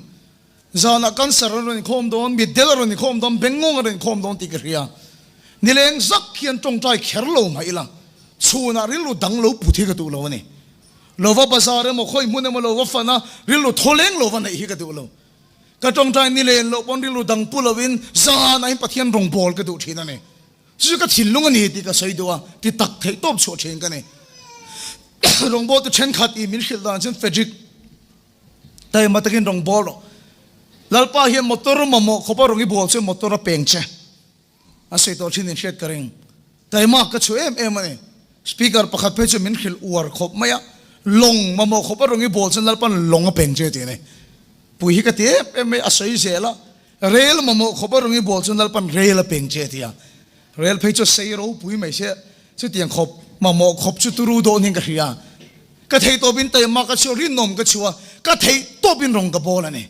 จานักกันสารนิคมโดนมิดเดลารนิคมโดนเบงงงนิคมโดนติกเรียนี่เลงซักเขียนตรงใจเขรโลมาอีหลังชูนาริลูดังโลปุถิกตุโลนี่โลวะภาษาเรมค่อยมุนเอมโลวะฟันะริลูทอเลงโลวันไหนฮิกตุโลก็ตรงใจนี่เลงโลปนริลูดังปุลวินจานาอินปะเทียนรองบอลกตุทีนั่นเองซึ่งก็ถิ่นลุงนี่ที่ก็ใส่ตัวที่ตักเทตบโชว์เชงกันนี่รองบอลตัวเชนขัดอีมิลชิลดานเชนเฟจิกแต่มาตะกินรองบอลลัลปะเฮียมอเตอร์มาโมขบรองอีบอลเชนมอเตอร์เป่งเชอาศัยตัวชินินเช็ดกระเรงแต่มากก็ช่วยเอ็มนี่สปีกเกอร์ประคับเพชรมินชิลอวร์ขบไม่อะลงมาโมขบรองอีบอลเชนลัลปะลงอ่ะเป่งเชตีนี่ปุยฮิกตีเอ็มไม่อาศัยเสียละเรลมาโมขบรองอีบอลเชนลัลปะเรลเป่งเชตีอะเรลเพชรเสียรู้ปุยไม่เสียสุดที่ยังขบมาโมขบจุดรู้โดนหิงกระเฮียก็เทตัวบินแต่มากก็ช่วยรินนมก็ชัวก็เทตัวบินรองกับบอลนี่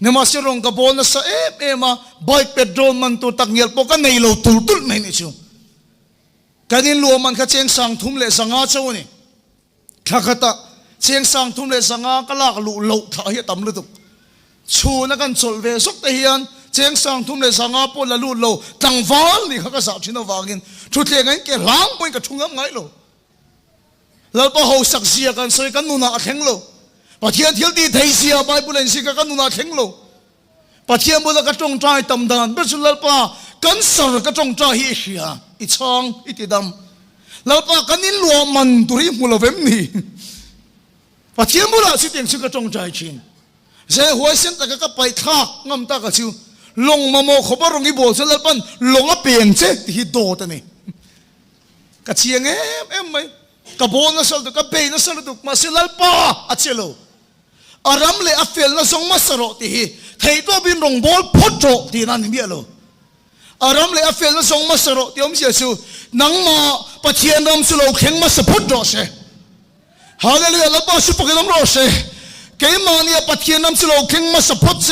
เนี่ยมาเสียรองกับบอลนะสะเอ็มมาไบค์เป็ดโดรนมันตัวตักเงียบปกันในโลตุลไม่นี่ชัวกันนี่ลัวมันก็เชียงสังทุ่มเละสังอาชัวนี่ข้าขตะเชียงสังทุ่มเละสังอาก็ลากลุโลถ่ายตำลุตุชัวนักกันโซลเวสุกเทียนเชียงสังทุ่มเละสังอาปนละลุโลตังวาลนี่เขาก็สาวชินวากินชุดเทียงงั้นแกล้างไปกับชุ่งงั้นไงโลแล้วพอเขาสักเสียกันสวยกันนูน่าแข็งโลปะเทียนเที่ยวดีไทยเสียไปบุเรนสิกันนูน่าแข็งโลปะเทียนบุลกระจงใจตำดานเป็นสุดแล้วปะกันสรกระจงใจเฮียอีช่างอีติดำแล้วปะกันนี่ลัวมันตุริมุลเวมนี่ปะเทียนบุลสิเตียงสิกระจงใจชินเสียหัวเส้นตะก็ไปทากงำตากระชิวลงมาโมขบรองอีโบสุดแล้วปันลงอ่ะเปลี่ยนเจ๊ที่โดดนี่กระเชียงเอ็มไหมกบวนนัสลุกเบย์นัสลุกมาสิลลป้าอัจฉริอารามเลอเฟลนัสงมาสรติฮีเทตัวบินรองบอลพุทโธที่นั่นนี่โลอารามเลอเฟลนัสงมาสรติอมเสียสูนังมาปะเทียนรำสโลเข่งมาสพุทโธเสฮาเลลูยาลป้าสุปกิลมโรเสเกยมานี่ปะเทียนรำสโลเข่งมาสพุทเส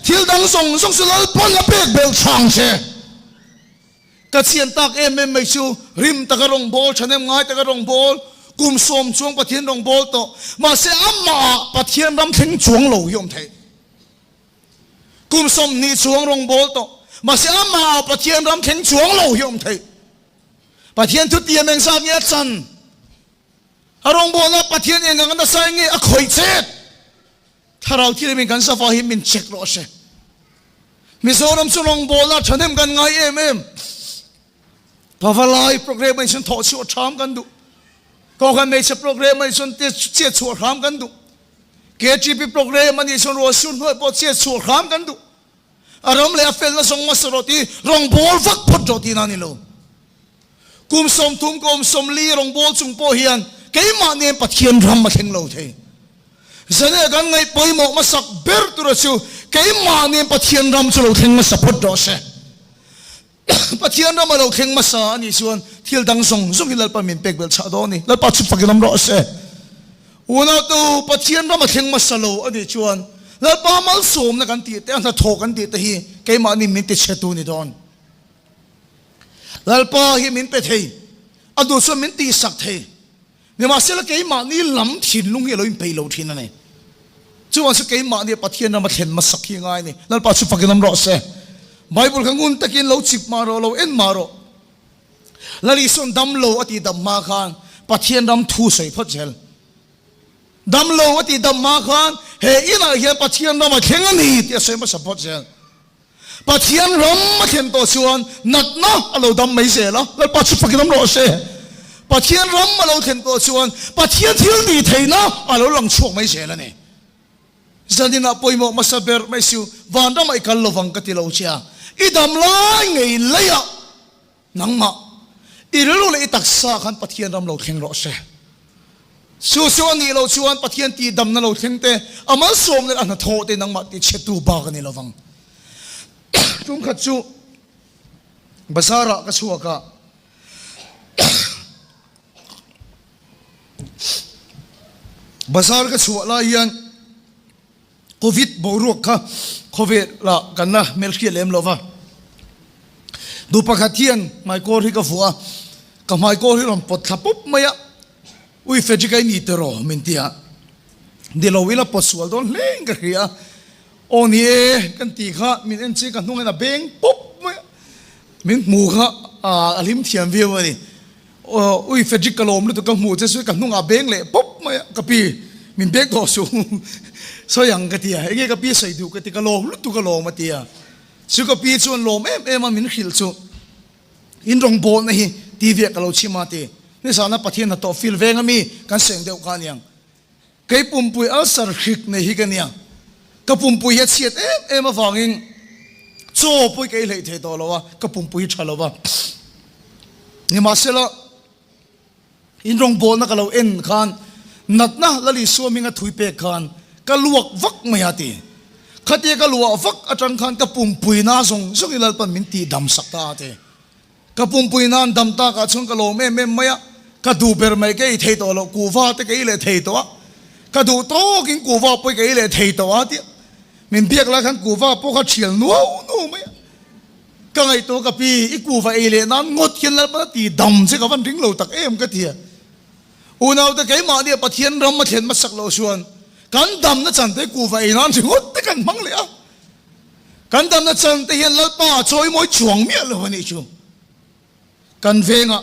ทิลดังส่งสลลปนละเบกเบลช่างเสกัดเสียนตักไม่ชูริมตะกรองบอลฉันเอ็มง่ายตะกรองบอลกุมสมช่วงปะเทียนรองบอลโตมาเสียอามาปะเทียนรำถึงช่วงโลยมเทกุมสมนี่ช่วงรองบอลโตมาเสียอามาปะเทียนรำถึงช่วงโลยมเทปะเทียนทุติยเมงซาเงียจันรองบอลนะปะเทียนเองกันนะใส่เงี้ยข่อยเจ็ดถ้าเราที่มีกันสฟาหิมินเช็ครอเชมิโซรัมสุรองบอลนะฉันเอ็มกันง่ายพอฟลายโปรแกรมไม่ฉันถอดชัวร์ทำกันดูก็กันไม่ใช่โปรแกรมไม่ฉันเจียชัวร์ทำกันดูเกจิปีโปรแกรมมันฉันรัวสุนหัวปอดเจียชัวร์ทำกันดูอารมณ์เลยเฟลล์ส่งมาสรติรองบอลฟักพดจอดีนั่นนี่โลกุมสมทุ่มกุมสมลีรองบอลจุงโปเฮียนเกี่ยมาเนี่ยปัจเจียนรำมาเข่งโลเทเสนอกันไงปอยหมอกมาสักเบิร์ตุระชิวเกี่ยมาเนี่ยปัจเจียนรำสุโลเข่งมาสักพดจอเสปะเทียนเรามาเราเข่งมาสานี่ส่วนที่ดังส่งส่งที่เราปะมินเป็กเบลชาโดนี่เราปะชุบฟักน้ำร้อนเสวันนั้นตัวปะเทียนเรามาเข่งมาสโลอันนี้ชวนเราปะมาสวมในกันตีแต่อันนั้นโถกันตีแต่ฮีเกี่ยมานี่มินติเชตูนี่ดอนเราปะฮีมินเป็ดฮีอันดูส่วนมินตีสักเทเนี่ยมาเสียละเกี่ยมานี่ล้ำถิ่นลุงเฮโลอินไปโลถิ่นนั่นเองชวนสักเกี่ยมาเนี่ยปะเทียนเรามาเข่งมาสักยังไงนี่เราปะชุบฟักน้ำร้อนเสไบเบิลขังุนตะกินเราจิบมาโรเราเอ็นมาโรลลิส่วนดำโลอติดำมาขานปะเทียนดำทูใส่พัดเจลดำโลอติดำมาขานเฮียน่ะเฮียปะเทียนดำมาเข่งนี่ที่ใส่มาสับพัดเจลปะเทียนรำมาเข่งตัวส่วนนัดนะเราดำไม่เสียละแล้วปะชุบฟักน้ำโรเสียปะเทียนรำมาเราเข่งตัวส่วนปะเทียนที่ดีเทนะเราหลังช่วงไม่เสียละเนี่ยจะนี่นะปอยหมอกมาสับเบอร์ไม่สิววันดำไม่กันเราฟังกันที่เราเชียอีดำลายไงเลยอะนังมาอีรู้เลยตักซาขันปะเทียนรำเราเข่งรอเสส่วนนี้เราชวนปะเทียนตีดำนั่นเราเข่งเตะอามาสวมเลยอันนั้นโทษเตนังมาตีเช็ดตูบากันนี่เราฟังจุ่มขัดจูภาษาระก็ชัวกะภาษาระก็ชัวลายยันโควิดบวกค่ะโควิดละกันนะเมลคีเลมโลวะดูปะขัดเทียนไม่โกรธก็ฟัวกับไม่โกรธรำปดทับปุ๊บไม่อะอุ้ยเฟจิกายนี่เตอร์มินเตีย เดี๋ยวเราวิลาปสวลโดนเล่งกันเฮียโอ้นี่กันตีข้ามินเอ็นซีกันนุ่งกันเบงปุ๊บมินหมูข้าอลิมเทียมวิวนี่อุ้ยเฟจิกกะโลมรู้ตัวกับหมูจะช่วยกันนุ่งเบงเลยปุ๊บไม่กับปีมินเบงต่อสู้สวยอย่างกันเตียไอ้เงี้ยกับปีใส่ดูกันตีกะโลมรู้ตัวกะโลมมาเตียสุกับปีชวนโลมมันมินขิลสู้อินรงโบนนี่ทีวีกับเราชิมาตีนี่สารพัดที่นั่นต่อฟิลเวงมีกันเสียงเดียวกันยังไก่ปุ่มปุยอัลสารขิกในฮิกันยังกับปุ่มปุยเสียดมาฟังอิงโซ่ปุยไก่เลยเทตัวเราวะกับปุ่มปุยชัลเราวะนี่มาเสละอินรงโบนักเราขันนัดนะละลิสวมิงะถุยเปกขันกะลวกวักไม่ฮะตีขัดเยกะลวกวักอาจารย์ขันกับปุ่มปุยน่าส่งอิลลัลปันมินตีดำสักตาเตกับปุ่มปุยน่าดำตากะชงกะโลไม่ไม่อะกะดูเปรไม่ไก่เทตัวเรากูฟ้าแต่ไก่เลยเทตัวกะดูโตกินกูฟ้าปุยไก่เลยเทตัวเดียมินเบียกละขันกูฟ้าพวกเขาเฉียนนัวไม่ก็ไอตัวกับปีอีกูฟ้าเอเลนั้นงดเขียนแล้วปะตีดำใช่กับวันถึงเราตักก็เถียอุณเอาแต่ไก่มาเนี่ยปะเทียนรำมาเทียนมาสักเราชวนกันดำนั่นจันแต่กูฟ้าเอนั้นถึงงดแต่กันมังเลยอ่ะกันดำนั่นจันแต่เห็นแล้วป้าช่วยมวยช่วงเมียเลยวันนี้ชูกันเวงอ่ะ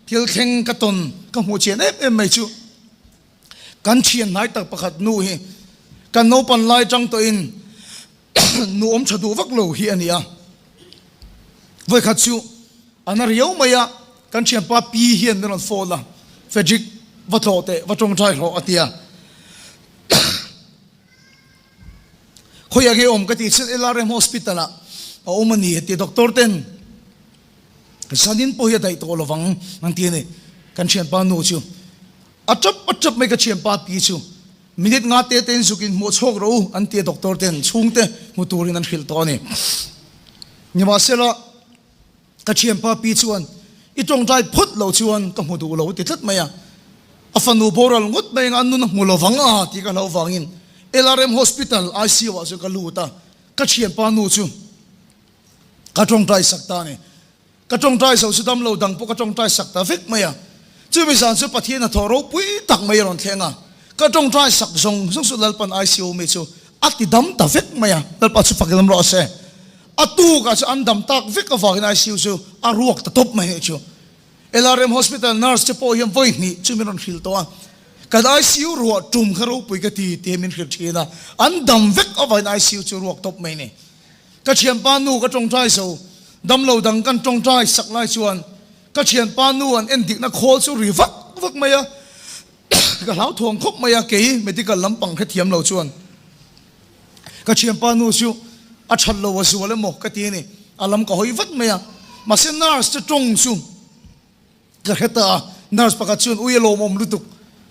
เที่ยวแข่งกระตุนกับหัวเชียนไม่ชูกันเชียนไหนตักประคัดนู่เฮกันโนปันไล่จังตัวอินนูอมชดูวักโลเฮียนี่อ่ะไว้ขัดชูอันนั้นเรียวไม่อ่ะกันเชียนป้าปีเฮียนนั่นโฟล่ะเฟจิกวัดโลเตวัดจงใจโลอติยาคอยอยากให้อมกติเซนเอลาเรมฮอสพิทอลอ่ะอมนี่ที่ด็อกเตอร์เต็นสันนินพอเฮียได้ตัวละวังนั่นที่นี่กันเชียนป้าโนชูอัจฉริไม่กันเชียนป้าปีชูมินิทงาเตเต็นสุกินหมดโชครู้อันที่ด็อกเตอร์เต็นชุ่งเตมุตูรินันฟิลตัวนี่นี่มาเสละกันเชียนป้าปีชวนอีตรงใจพุทธเราชวนก็มุตูเราติดทัดไหมอ่ะอฟันูโบราณงดไปงานนู้นมุลวังอ่ะที่กันเราฟังอินเอลาร์เอ็มฮอสพิทอลไอซีวะสุกันลูตากันเชียนป้าโนชูกันตรงใจสักตานี่กระจงใจสาวสุดำเราดังพวกกระจงใจสักตาฟิกไม่อะจู่ไม่สานสุปะเทียนทอรูปุยตักไม่รอนเทียงอ่ะกระจงใจสักส่งสุดลัลปันไอซีโอไม่ชูอัติดำตาฟิกไม่อะลัลปันสุฟักดำรอเสอัตูก็จะอันดำตักฟิกก็ฟักในไอซีโอชูอารวกตะทบไม่ชูเอลาร์เอ็มฮอสพิทอลนัร์สจะพอยังไว้นี่จู่ไม่รอนฟิลตัวกันไอซีโอรัวจุ่มขรูปุยกตีเตมินฟิลเชียนะอันดำฟิกก็ฟักในไอซีโอชูรวกทบไม่เนี่ยกระเชียนปานูกระจงใจสาวดำเราดังกันจงใจสักลายชวนก็เชียนปานวนเอ็นดิกนักโคสุริฟักไม่อะก็เหลาทวงคบไม่อะเก๋ไม่ที่กันลำปังแค่เทียมเราชวนก็เชียนปานูชูอัจฉริวะสุวรรณโมกตีนี่อาลำก็หอยฟักไม่อะมาเซนนาร์สจะจงชูก็เหตุนาร์สประกาศชวนอุยโลมอมลุตุก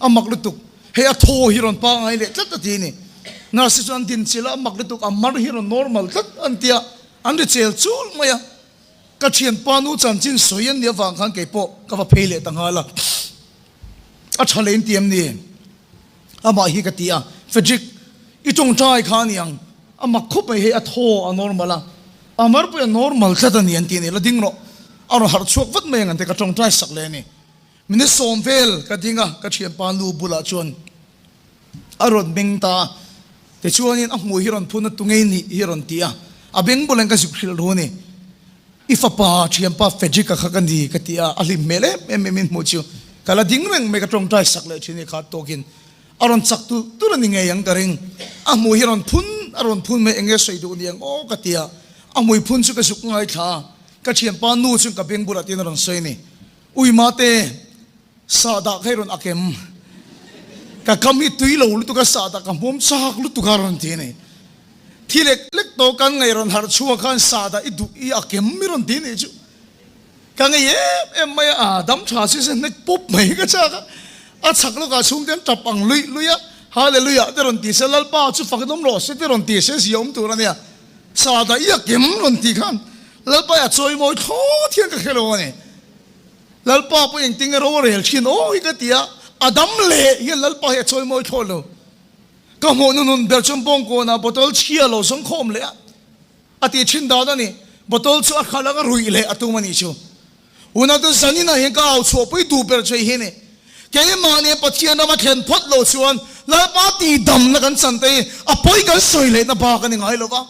อามักลุตุกเฮียโทฮิรอนปังไงเล็ดตีนี่นาร์สชวนดินศิลามักลุตุกอามัรฮิรอนนอร์มัลตัดอันเตียอันเดเชลชูลไม่อะก็เชียนปานูจันจินสวยเนี่ยฟังขันเก็บโปก็ว่าเพลย์ต่างหากละอัจฉริเตียมนี่อามาฮิกติอาฟิจิกอีจงใจขานี่ยังอามาคุบไปเฮียโทอันนอร์มัลละอามาร์ไปนอร์มัลแค่นี้อันที่นี่ละดิ้งโรอาร์หาร์ชวกวัดไม่ยังแต่ก็จงใจสักเลยนี่มินิสโซมเฟลก็ดิ้งอ่ะก็เชียนปานูบุลาชวนอารมณ์เบงตาแต่ชวนนี่อ่ะมวยฮิรอนพูนตุงเงินนี่ฮิรอนตีอ่ะอาเบงบุลังก็สุขสิลรู้นี่อีฟ้าป้าเชียนป้าเฟจิกขักันดีกติอาอลิมเมเล่มินมูจิวกาลดิ้งเร่งไม่กระจงใจสักเลยที่นี่ขาดตัวกินอารอนสักตัวนั่นยังไงยังกระเร่งอ่ะมวยฮิรอนพูนอารอนพูนไม่เองก็สวยดูนี่ยังโอ้กติอาอ่ะมวยพูนสุกสุกง่ายขาก็เชียนป้านูสุกกับเบงบุลาตินรอนสวยนี่อุยมาเตสาดาให้รอนอาเกมก็คำฮิตุยเราลุตุกสาดาคำผมสักลุตุการอนที่นี่ที่เล็กโตกันไงรอนหาชัวกันสาดาอิดุอีอาเกมมิรอนที่นี่จูกันไงไม่ดำชาซิเซนเน็กปุ๊บไม่ก็จ้ากันอาสักลูกอาชุ่มเดินจับปังลุยฮาเลลุยาเดรอนตีเซลล์ป้าจูฟักน้ำรอสเดรอนตีเซสิยมตัวนั่นเนี่ยสาดาอีอาเกมรอนตีกันแล้วป้าอยากช่วยมวยท้อเที่ยงกันแค่โลนี่แล้วป้าไปยังติงเราเรียลชินโอ้ยก็ตีอาดัมเล่ยังแล้วป้าอยากช่วยมวยท้อโลก็โหนุ่นเบลชมปงโกนะบอตลเชียร์เราสังคมเลยอาทิตย์ชินดาวนี่บอตลชัวร์ขลังรุยเลยอาตุมันนี่ชัวอุณาตัวสันนิษฐานเห็นก็เอาชัวร์ไปดูเบลช่วยเห็นเนี่ยแค่มาเนี่ยปัจจัยนั้นมาเข็นพัดเราชวน lalpa ti dam na kan sante apoi kan soi le na ba kan ngai lo ba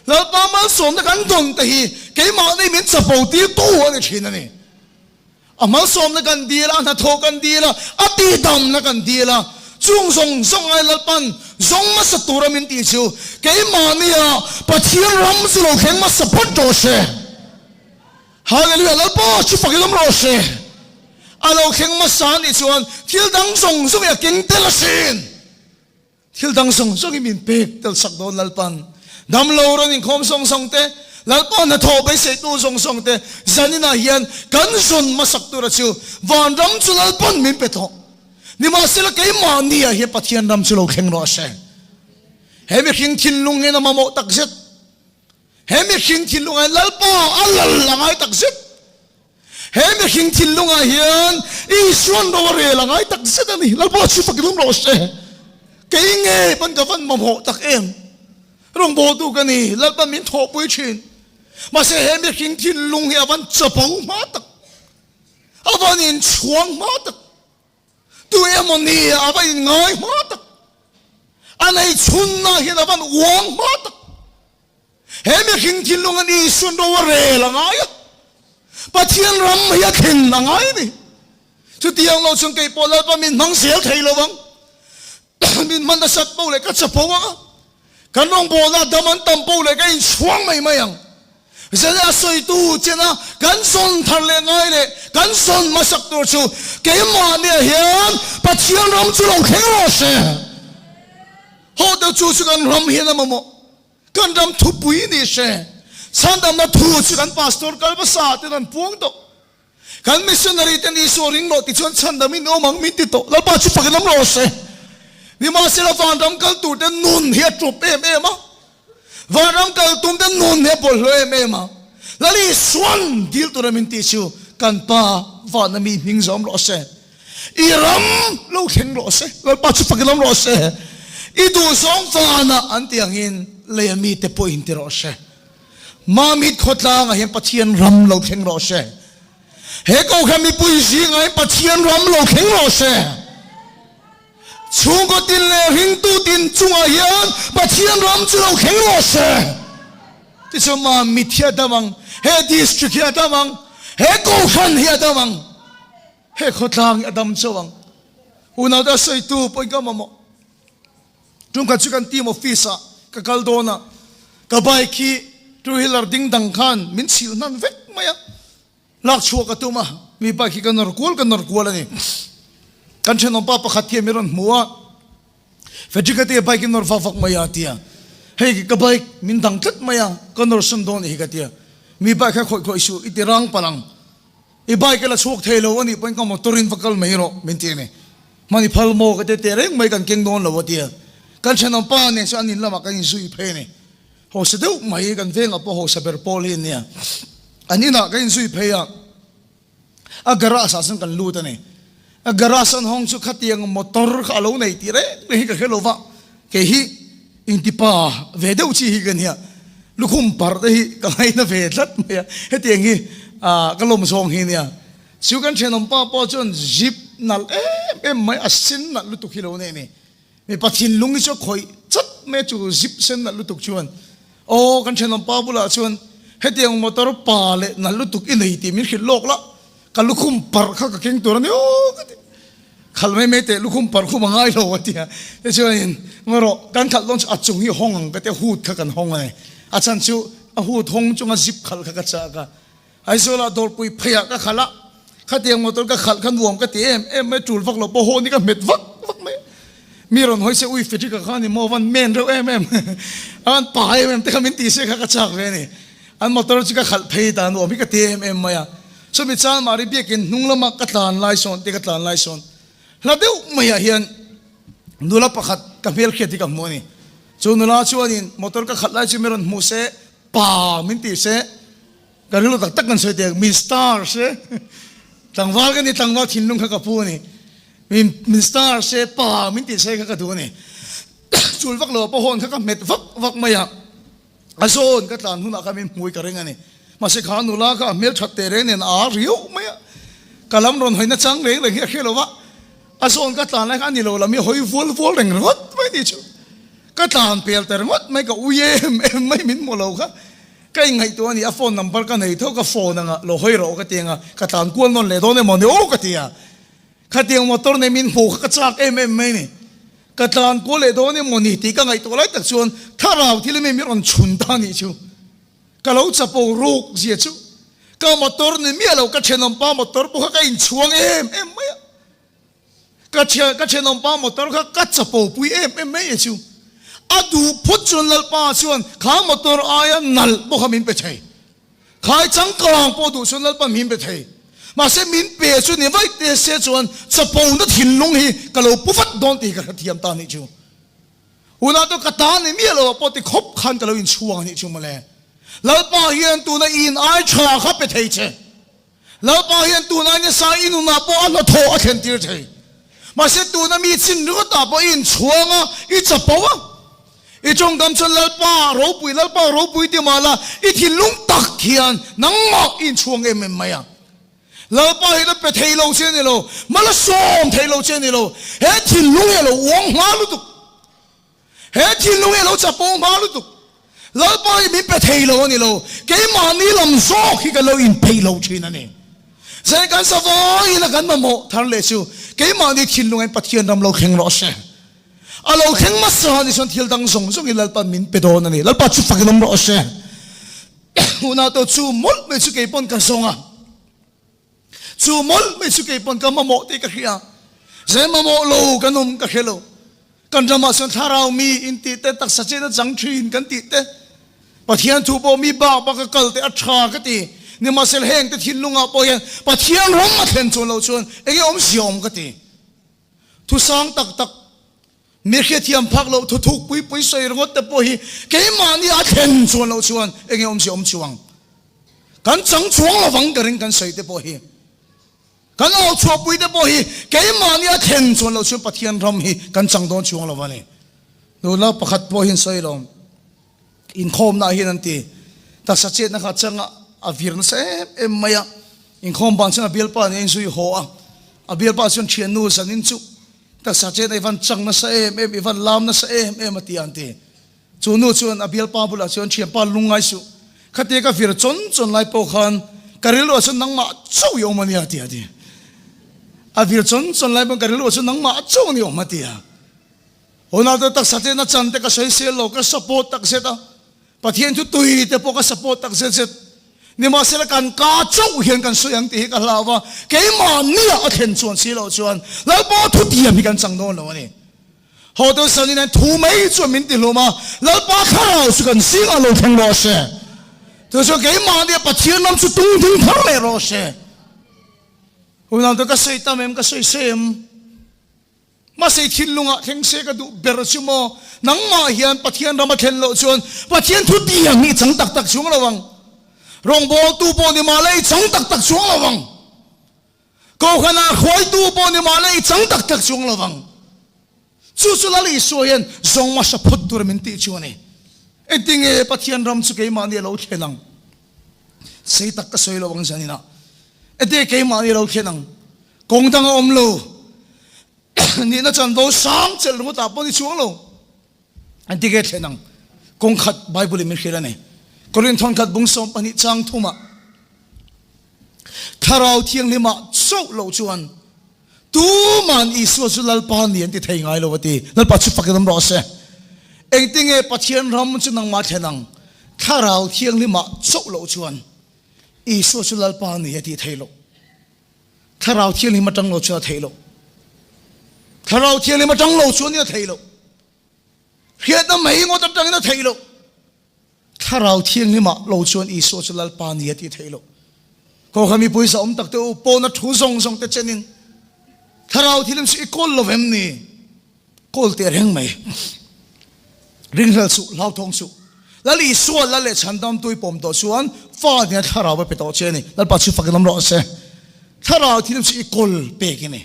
lalpa ma som na kan don te hi ke ma nei min chapo ti tu ani thina ni amal som na kan dira na tho kan dira ati dam na kan dira chung song song ai lalpan zong ma sa tura min ti chu ke ma ni ya pathian ram su lo kheng ma support do she hallelujah lalpa chu fakilom ro she alo kheng ma sa ni chuan thil dang song song ya king tel sin thil dang song song i min pek tel sak don lalpan dam lo ron in khom song song te lalpan na tho bai se tu song song te zanina hian kan son ma sak tu ra chu van ram chu lalpan min pe tho ni ma sela ke ma ni a he pathian ram chu lo kheng ro she he me khing thin lung he na ma mo tak zet he me khing thin lung ai lalpa alal langai tak zet he me khing thin lung a hian I suan do re langai tak zet ani lalpa chu fakilum ro she ke nge pan ka van ma mo tak em rong bo tu ka ni lalpa min tho pui chin ma se he me khing thin lung he avan chapau ma tak avan in chuang ma tak tu em ni avan in ngai ma tak anai chun na he avan wang ma tak he me khing thin lung ani suan do re langai pathian ram ya khin langai ni chu tiang lo chung ke po lalpa min mang sel thei lo bang min man da sat po le ka chapau wa kan rong bo na daman tam po le ka in chuang mai mai ang zela soi tu chena kan son thar le ngai le kan son masak tu chu ke ma ne hian pathian ram chu lo kheng ro se ho da chu chu kan ram hian ma mo kan ram thu pui ni se san dam na thu chu kan pastor kal ba sa te nan puang to kan missionary ten I so ring lo ti chon chan da min no mang min ti to la pa chu pakinam ro se ni ma se la van ram kal tu ten nun he trop em ma van ram kal tum ten nun he pol lo em ma la li swan dil tu ramin ti chu kan pa van na mi hing zom lo se I ram lo kheng lo se la pa chu pakinam ro se I du song fa na an tiang in le mi te po in ti ro se ma mit khotla nga hem pathian ram lo kheng ro se he ko khami pui si ngai pathian ram lo kheng ro se chung ko tin le ring tu tin chunga hian pathian ram chu lo kheng ro se ti so ma mit hia damang he district hia damang he ko khan hia damang he khotlang adam chawang una da sei tu poi ka mamo tung ka chukan team office ka kaldona ka bai ki two wheeler ding dang khan min sil nan vek maya lak chua ka tuma mi pa ki kanor kual ani kan chen pa pa khatia miron muwa fejikati bai ki nor fa fak maya tia hei ki ka bai min dang tlat maya kanor sum don hi ka tia mi pa kha khoi khoi su itirang palang I bai ka la chok thelo ani pen ka motorin fakal mai ro min ti ne mani phal mo ka te reng mai kan keng don lo tia kan chen pa ne so anin lama kan sui phe ne ho se deu mai kan venga po ho saber polin nia anina kan sui phe ya agara sa san kan lu ta ne agara san hong chu khatiang motor kha lo nei ti re ka khelo wa ke hi intipa ve deu chi hi kan ya lukhum par de hi ka hai na ve lat me he tiang hi kalom song hi nia chu kan chen pa po chon zip nal em mai asin na lu tu khilo ne ni me pathin lungi cho khoi chat me chu zip sen na lu tu chuan o kan chen pa bula chuan he tiang motor pa le na lu tu in hi ti min khil lok la ka lukhum par kha ka keng tur ni o khal me me te lukhum par khu mangai lo wa tia te chuan ngoro kan khal long achung hi hong ka te hut kha kan hong ai achan chu a hut hong chunga zip khal kha ka cha ka ai so la dor pui phaya ka khala khatiang motor ka khal khan wom ka ti em me tul vak lo po ho ni ka met vak me miron hoi se ui fiti ka khani mo van men ro em an pa em te khamin ti se kha ka chak ve ni an motor chi ka khal phei dan o mi ka ti em maya so mi chan mari biakin nunglama ka tlan lai son te ka tlan lai son la deu maya hian nula pakhat ka mel kheti ka mo ni chu nula chuanin motor ka khat lai chi miron mu se pa min ti se garilo tak tak kan soi te mi star se tangwal ka ni tangwal thinlung kha ka pu ni min star se pa min ti se kha ka du ni chul vak lo po hon kha ka met vak maya azon ka tlan huna ka min mui ka renga ni ma se kha nula ka mel that te re nen a riu maya kalam ron hoina chang reng le khelo wa ason ka tan lai kan ni lo la mi hoi vol reng ngot mai ni chu ka tan pel ter ngot mai ka uye mai min mo lo kha kai ngai to ni a phone number ka nei tho ka phone nga lo hoi ro ka tenga ka tan kual non le do ne mo ne o ka tia ka tiang motor ne min phu ka chak mai ni ka tan ko le do ne mo ni ti ka ngai to lai tak chuan tharau thil me mi ron chun ta ni chu ka lo chapo ruk zia chu ka motor ne mi lo ka chenom pa motor pu ka in chuang mai ka chenom pa motor ka chapo pui mai chu adu phut chun lal pa chuan kha motor aya nal bo khamin pe thai khai chang kang po du chun lal pa min pe thai ma se min pe chu ni vai te se chuan chapo na thin lung hi ka lo pu fat don ti ka thiam ta ni chu una to ka ta ni mi lo po ti khop khan ka lo in chuang ni chu male lal pa hian tu na in ai tha kha pe thai che lal pa hian tu na ni sa in na po an tho a khen tir thai ma se tu na mi chin ru ta po in chuang a I chapo a I trong dam chon lal pa ro pui ti mala I thi lung tak hian nang ma in chuang em mai a lal pa hi la pe thei lo chen ni lo mala som thei lo chen ni lo he thi lung e lo wong ma lu tu he thi lung e lo chapo ma lu tu lal pa hi mi pe thei lo ni lo ke ma ni lam so hi ka lo in pei lo chin ani sai kan sa voi na kan ma mo thar le chu ke ma ni thi lung e pathian ram lo kheng ro se alo kheng ma sa ni son thil dang song song lal pa min pe don ani lal pa chu fak lam ro se una to chu mol me chu ke pon ka songa chu mol me chu ke pon ka ma mo te ka khia ze ma mo lo kanum ka khelo kan jama son tharau mi in ti te tak sa che na jang thin kan ti te pathian thu po mi ba ka kal te a tha ka ti ni ma sel heng te thin lunga po yan pathian rom ma thlen chon lo chon ege om siom ka ti thu sang tak tak mi khe thiam phak lo thu thuk pui soi rongot te po hi ke ma ni a thlen chon lo chuan ege om siom chuang kan chang chuang lo wang ka ring kan sei te po hi kan lo chua pui te po hi ke ma ni a thlen chon lo chu pathian rom hi kan chang don chuang lo wani no la pakhat po hin soi lo in khom na hin an ti ta sa che na kha changa a vir na se em maya in khom ban changa bel pa ni sui ho a bel pa chon thian nu san in chu ta sa che na van chang na sa em van lam na sa em ati an ti chu nu chuan a bel pa bula chon thian pa lungai su khate ka vir chon lai po khan karilo chon nang ma chau yo mani ati a vir chon lai po karilo chon nang ma chau ni o mati a ona to tak sa che na chan te ka sei se lo ka support tak se ta pathian tu tui te po ka support tak se ni ma se la kan ka chau hian kan so yang ti ka lawa ke ma ni a then chuan si lo chuan la po thu ti mi kan chang no lo ni ho to san ni na thu mai chu min ti lo ma la pa kha su kan sing a lo thang lo se to so ke ma ni pathian nam chu tung thing thar le ro se una to ka sei ta mem ka sei sem ma sei thin lunga theng se ka du ber chu mo nang ma hian pathian ram a thlen lo chuan pathian thu ti ang ni chang tak tak chung lo wang rong bo tu po ni ma lei chang tak tak chung lo wang ko khana khoi tu po ni ma lei chang tak tak chung lo wang chu la li so hian zong ma sa phut tur min ti chu ni ending e pathian ram chu ke ma ni lo thlenang sei tak ka soi lo wang sanina ete ke ma ni lo thlenang kong dang om lo ni na chan do sang chel ru ta po ni chuang lo anti ge thlenang kong khat bible mi khira ne korin thon khat bung som pani chang thuma tharau thiang lima so lo chuan tu man isu sulal pa ni anti thei ngai lo wati lal pa chu pakam ro se engting e pathian ram chu nang ma thlenang tharau thiang lima so lo chuan isu sulal pa ni ati thei lo tharau thiang lima tang lo chu thei lo tharau thiang lima tang lo chu ni thei lo hiat na mai ngo ta tang na thei lo tharau thiang lima lo chuan isu sulal pa ni ati thei lo ko khami puisa om tak te po na thu song song te chenin tharau thilim si kol lo vem ni kol te reng mai ring hal su lau thong su lali sual lale chandam tui pom to chuan fa ne tharau pe to cheni lal pa chu fakam ro se tharau thilim si kol pe kini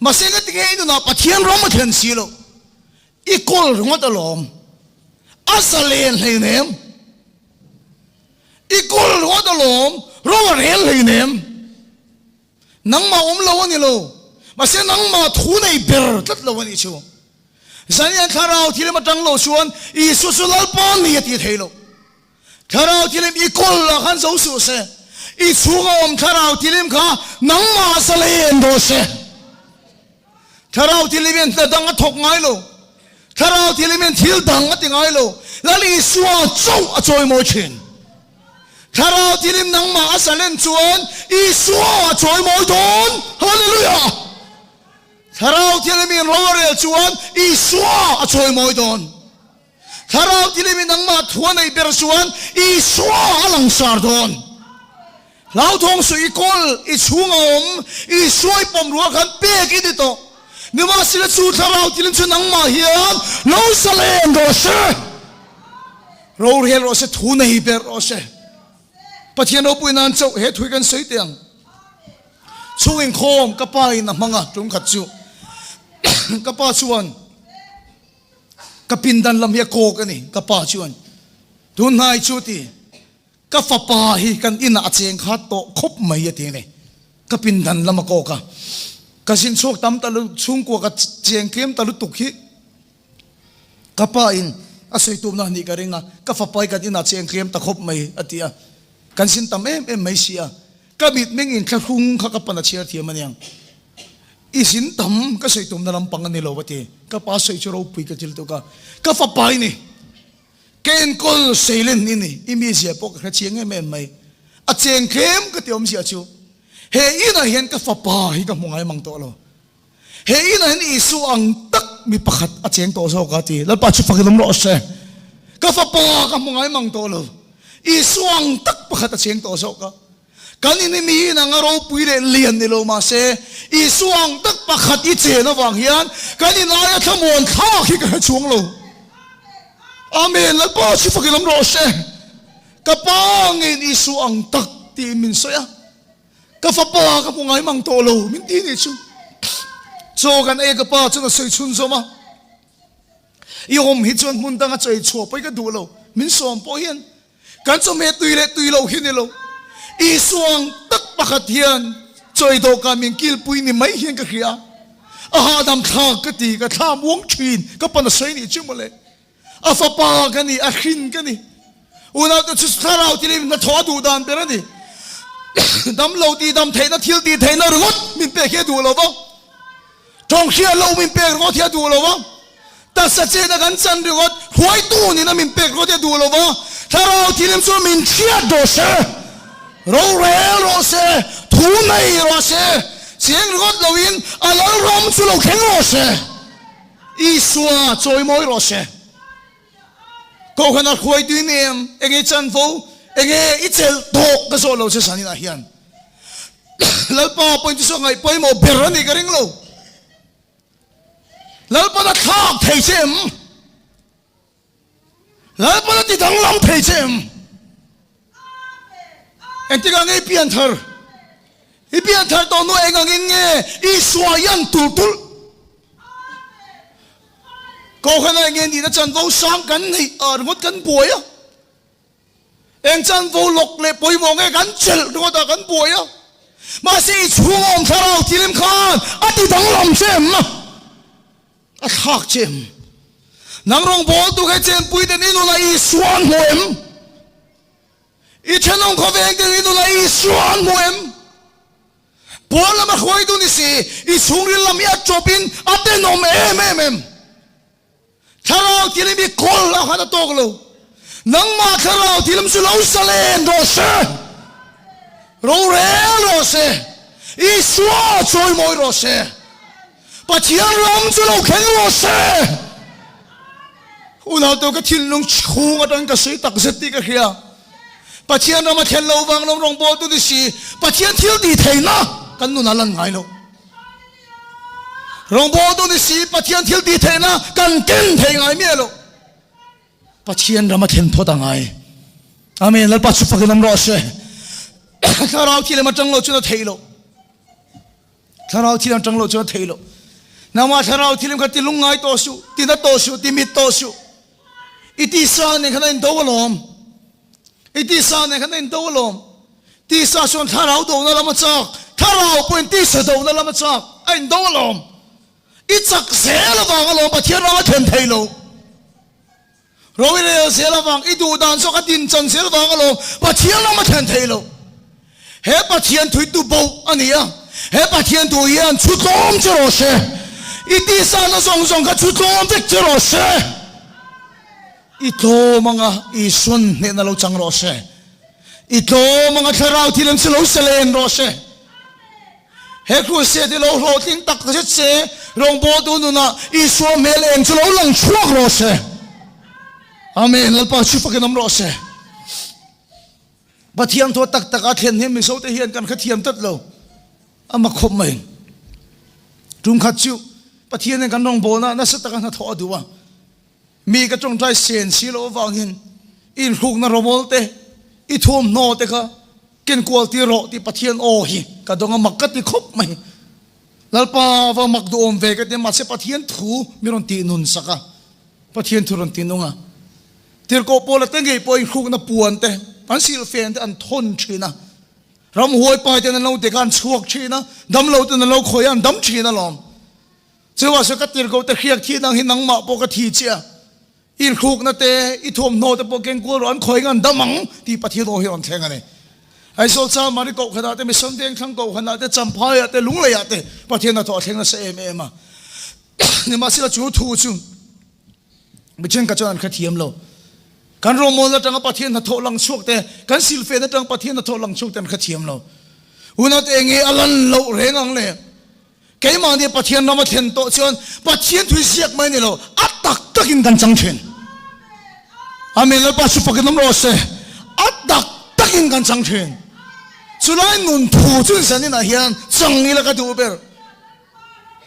masega tinge inu na pathian rom ma thlen si lo I kol rongot alom asalen leinem I kol rongot alom ro rel leinem nang ma om lo ni lo มาเสียนังมาทูในเบอร์ตัดลวันนี้ชัวสัญญาข้าเราที่เรามาจังโลชวนอีสุสุลปอนนี่ที่เทโลข้าเราที่เราอีกคนละขันสูสุเสอีชูงอมข้าเราที่เราข้านังมาสเลนโดเสข้าเราที่เราเป็นดังอัฐกไงโลข้าเราที่เราเป็นทิลดังอัฐไงโลแล้วอีสัวจ้องจอยโมชินข้าเราที่เรานังมาสเลนชวนอีสัวจอยโมดอนฮาเลลูยาข้าเราที่เรามีโรเรลชวนอีสัวจอยโมดอนข้าเราที่เรามีนังมาทวนในเบรชวนอีสัวลังสารดอนเราทงสุยกอลอีชูงอมอีช่วยปมรัวกันเป๊กอีดิโตนึกว่าสิเลสูข้าเราที่เราชนังมาเฮียนเราสเลนโรเซโรเรลโรเซทูในเบรโรเซปะเทียนเอาปุยนันเจ้าเหตุถุยกันเสียเตียงช่วยโคมกระป๋ายนะมังอ่ะตรงขัดจูกระป๋าชวนกระปินดันลำเฮียโกกันนี่กระป๋าชวนทุนนายชุติกระฝาปาฮีกันอินอาเจียงขัดโตคบไม่ยตีนี่กระปินดันลำโกกันกระสินโชคตั้มตะลุชุ่งกัวกระเจียงเข้มตะลุตุกฮีกระป๋าอินอาศัยตัวนั้นนี่กระเริงอ่ะกระฝาปายกันอินอาเจียงเข้มตะคบไม่อติยากันสินตั้มไม่เสียก็บิดไม่งินข้าคุ้งข้ากับปนัดเชียร์เทียมันยังอีสินตั้มก็ใส่ตุ่มนั่นลำปังกันนี่เราวะทีก็ป้าใส่ชุดเราปุยกันจิลตัวก็ฝับไปนี่เกณฑ์กอลเซเลนนี่อีมีเสียปกกระเชียงให้แม่ไม่อาเจียงเข้มก็เตียวมเสียชูเฮียน่ะเห็นก็ฝับไปก็มองไอ้มังโตเราเฮียน่ะเห็นอีสุอังตักมีประคัดอาเจียงโตโซกาทีแล้วป้าชุดฟักลมรอเสก็ฝับไปก็มองไอ้มังโตเราอีสวงตักประคัตเชียงโตโซกะกันนี่มีนางเราปุยเรียนนี่โลมาเสอีสวงตักประคัตอีเจนวังเฮียนกันนี่นายขมวนข้าขี้กันช่วงโลอาเมนแล้วป้าชิฟกิลมโรเสกะป้าเงินอีสวงตักตีมินเสียกะฟ้าป้ากับมงไงมังโตโลมินตีนี่ชูโจกันเอกป้าจนสุยชุนโซมาอีอมฮิจวนมุนตังใจชัวไปก็ดูโลมินสอมปอเฮียนกันจะเมตุยเล่ตุยเราหินเราอีสวงตักปะขัดเฮียนจอยโตกามิงกิลปุยนี่ไม่เฮียนก็เขียอาหาดำทางก็ตีก็ท่ามวงชีนก็ปนเสยนี่จุ่มเลยอาฟ้าปากันนี่อาขินกันนี่อุณาตัวชุดข้าเราที่นี่มันทอดูดานไปแล้วนี่ดำเราตีดำเทน่ะทิลตีเทน่ะรถมินเปะแค่ดูเราบ้างจงเชียเรามินเปะรถแค่ดูเราบ้างแต่สัจเจนกันจันรถหวยตู้นี่นะมินเปะรถแค่ดูเราบ้างถ้าเราที่นี่ส่วนมินเชียโดเซเราเร่โรเซทูในโรเซเสียงรถเราอินอะไรรำสุเราแข็งโรเซอีสัวจอยมอยโรเซก็ขนาดหวยตู้นี่เองจันโฟเองอิเจลโตก็โซเราเซสันนี่นะเฮียนแล้วป้าไปที่ส่งไงไปโมเบรนี่ก็เร่งเราแล้วป้าจะทักเทเซมแล้วป้าจะดังลำเทเซมเอ็งที่กังไงเปลี่ยนเธออีเปลี่ยนเธอตอนนู้นเอ็งกังไงอีสวายันตุลตุลก็ขณะเงี้ยนี่นะจันโวสร้างกันให้งดกันป่วยอ่ะเอ็งจันโวหลกเล็บป่วยมองไงกันเจลงดกันป่วยอ่ะมาสิช่วงข้าเราที่ริมคานอดีตดังลำเซมนะอาทักเจมนังรองบอลตัวแค่เจมปุยแต่นี่นู่นอีสวานหัวเอ็มอีเชนองเขาเองแต่นี่นู่นอีสวานหัวเอ็มบอลละมาคุยตัวนี้สิอีสุริลามีอัจฉรินอัตเตนอมเอ็มข้าเราที่นี่มีคอลละขันตัวกลูนังมาข้าเราที่นี่สุลาอุสเลนโรเซโรเรลโรเซอีสวาจอยมอยโรเซปัจจัยรำสุลาเข็งโรเซอุณาตัวก็ทิ้งลงชูงกันก็สีตักเสติก็เฮียปัจจัยเรามาเทลเราวางเราลงบอลตัวนี้สิปัจจัยทิ้งดีเทนะกันนู่นนั่นไงเราลงบอลตัวนี้สิปัจจัยทิ้งดีเทนะกันเก่งเทไงเมียเราปัจจัยเรามาเทนทอดังไงอามีนแล้วปัจจุบันเรารอเช่ข้าเราที่เรามาจังเราจะเทโลข้าเราที่เราจังเราจะเทโลนามาข้าเราที่เราขัดที่ลุงไงโตชูที่นั่นโตชูที่มิดโตชูอิติสานเนี่ยขนาดโตวลมอิติสานเนี่ยขนาดโตวลมที่สาชวนข้าเราโดนนั่นละมาจากข้าเราเป็นที่สะโดนนั่นละมาจาก anh đâu lom ít chắc sẽ là vàng lom bắt thiên nó thiên thầy lâu rồi đây sẽ là vàng ít đủ đàn số cái tin chân sẽ là vàng lom bắt thiên nó thiên thầy lâu hết bắt thiên thủy tu bầu anh nhỉ hết bắt thiên tu yên chút lom chứ rồi sẽ ít đi xa nó rong cái chút lom việc chứ rồi sẽ ito mga isun ni na lo chang rose ito mga kharau thilam se lo selen rose he khu se de lo ho ting tak se se rong bo du nu na isu melen se lo lang chuak rose amen lalpa chu fakenam rose bathiam tho tak tak a thlen hem mi so te hian kan khathiam tat lo ama khop mai tum khat chu pathian kan rong bo na sa tak na tho aduwa mi ka trong trai sen si lo wangin in khuk na romolte I thum no te ka ken quality ro ti pathian o hi ka donga makat ti khop mai lalpa wa makdu om ve ka te ma se pathian thu miron ti nun saka pathian thuron ti nunga tir ko pola te ngai po in khuk na puan te an sil fen te an thon thina ram hoi pa te na lo te kan chuak thina dam lo te na lo khoyan dam thina lom chewa se ka tir ko te khiak thi nang hin nang ma po ka thi chia in khuk na te I thom no te po ken ko ron khoi ngan damang ti pathi ro hi on theng ane ai so cha mari ko khana te mi som deng thang ko khana te champhai ate lungle ya te pathi na tho theng na se em ma ni ma sila chu thu chu mi chen ka chan kha thiam lo kan ro mo la tang pathi na tho lang chuak te kan sil fe na tang pathi na tho lang chuak ten kha thiam lo una te nge alan lo rengang le cái mà đi bắt thiên nó mà thiên tổ chọn bắt thiên thủy siết mấy này lo ắt tắc in gan trăng thuyền amen là bắt chụp cái nấm rô se ắt tắc in gan trăng thuyền cho nên nôn thu chun san đi na hiền trăng ni là cái đồ bể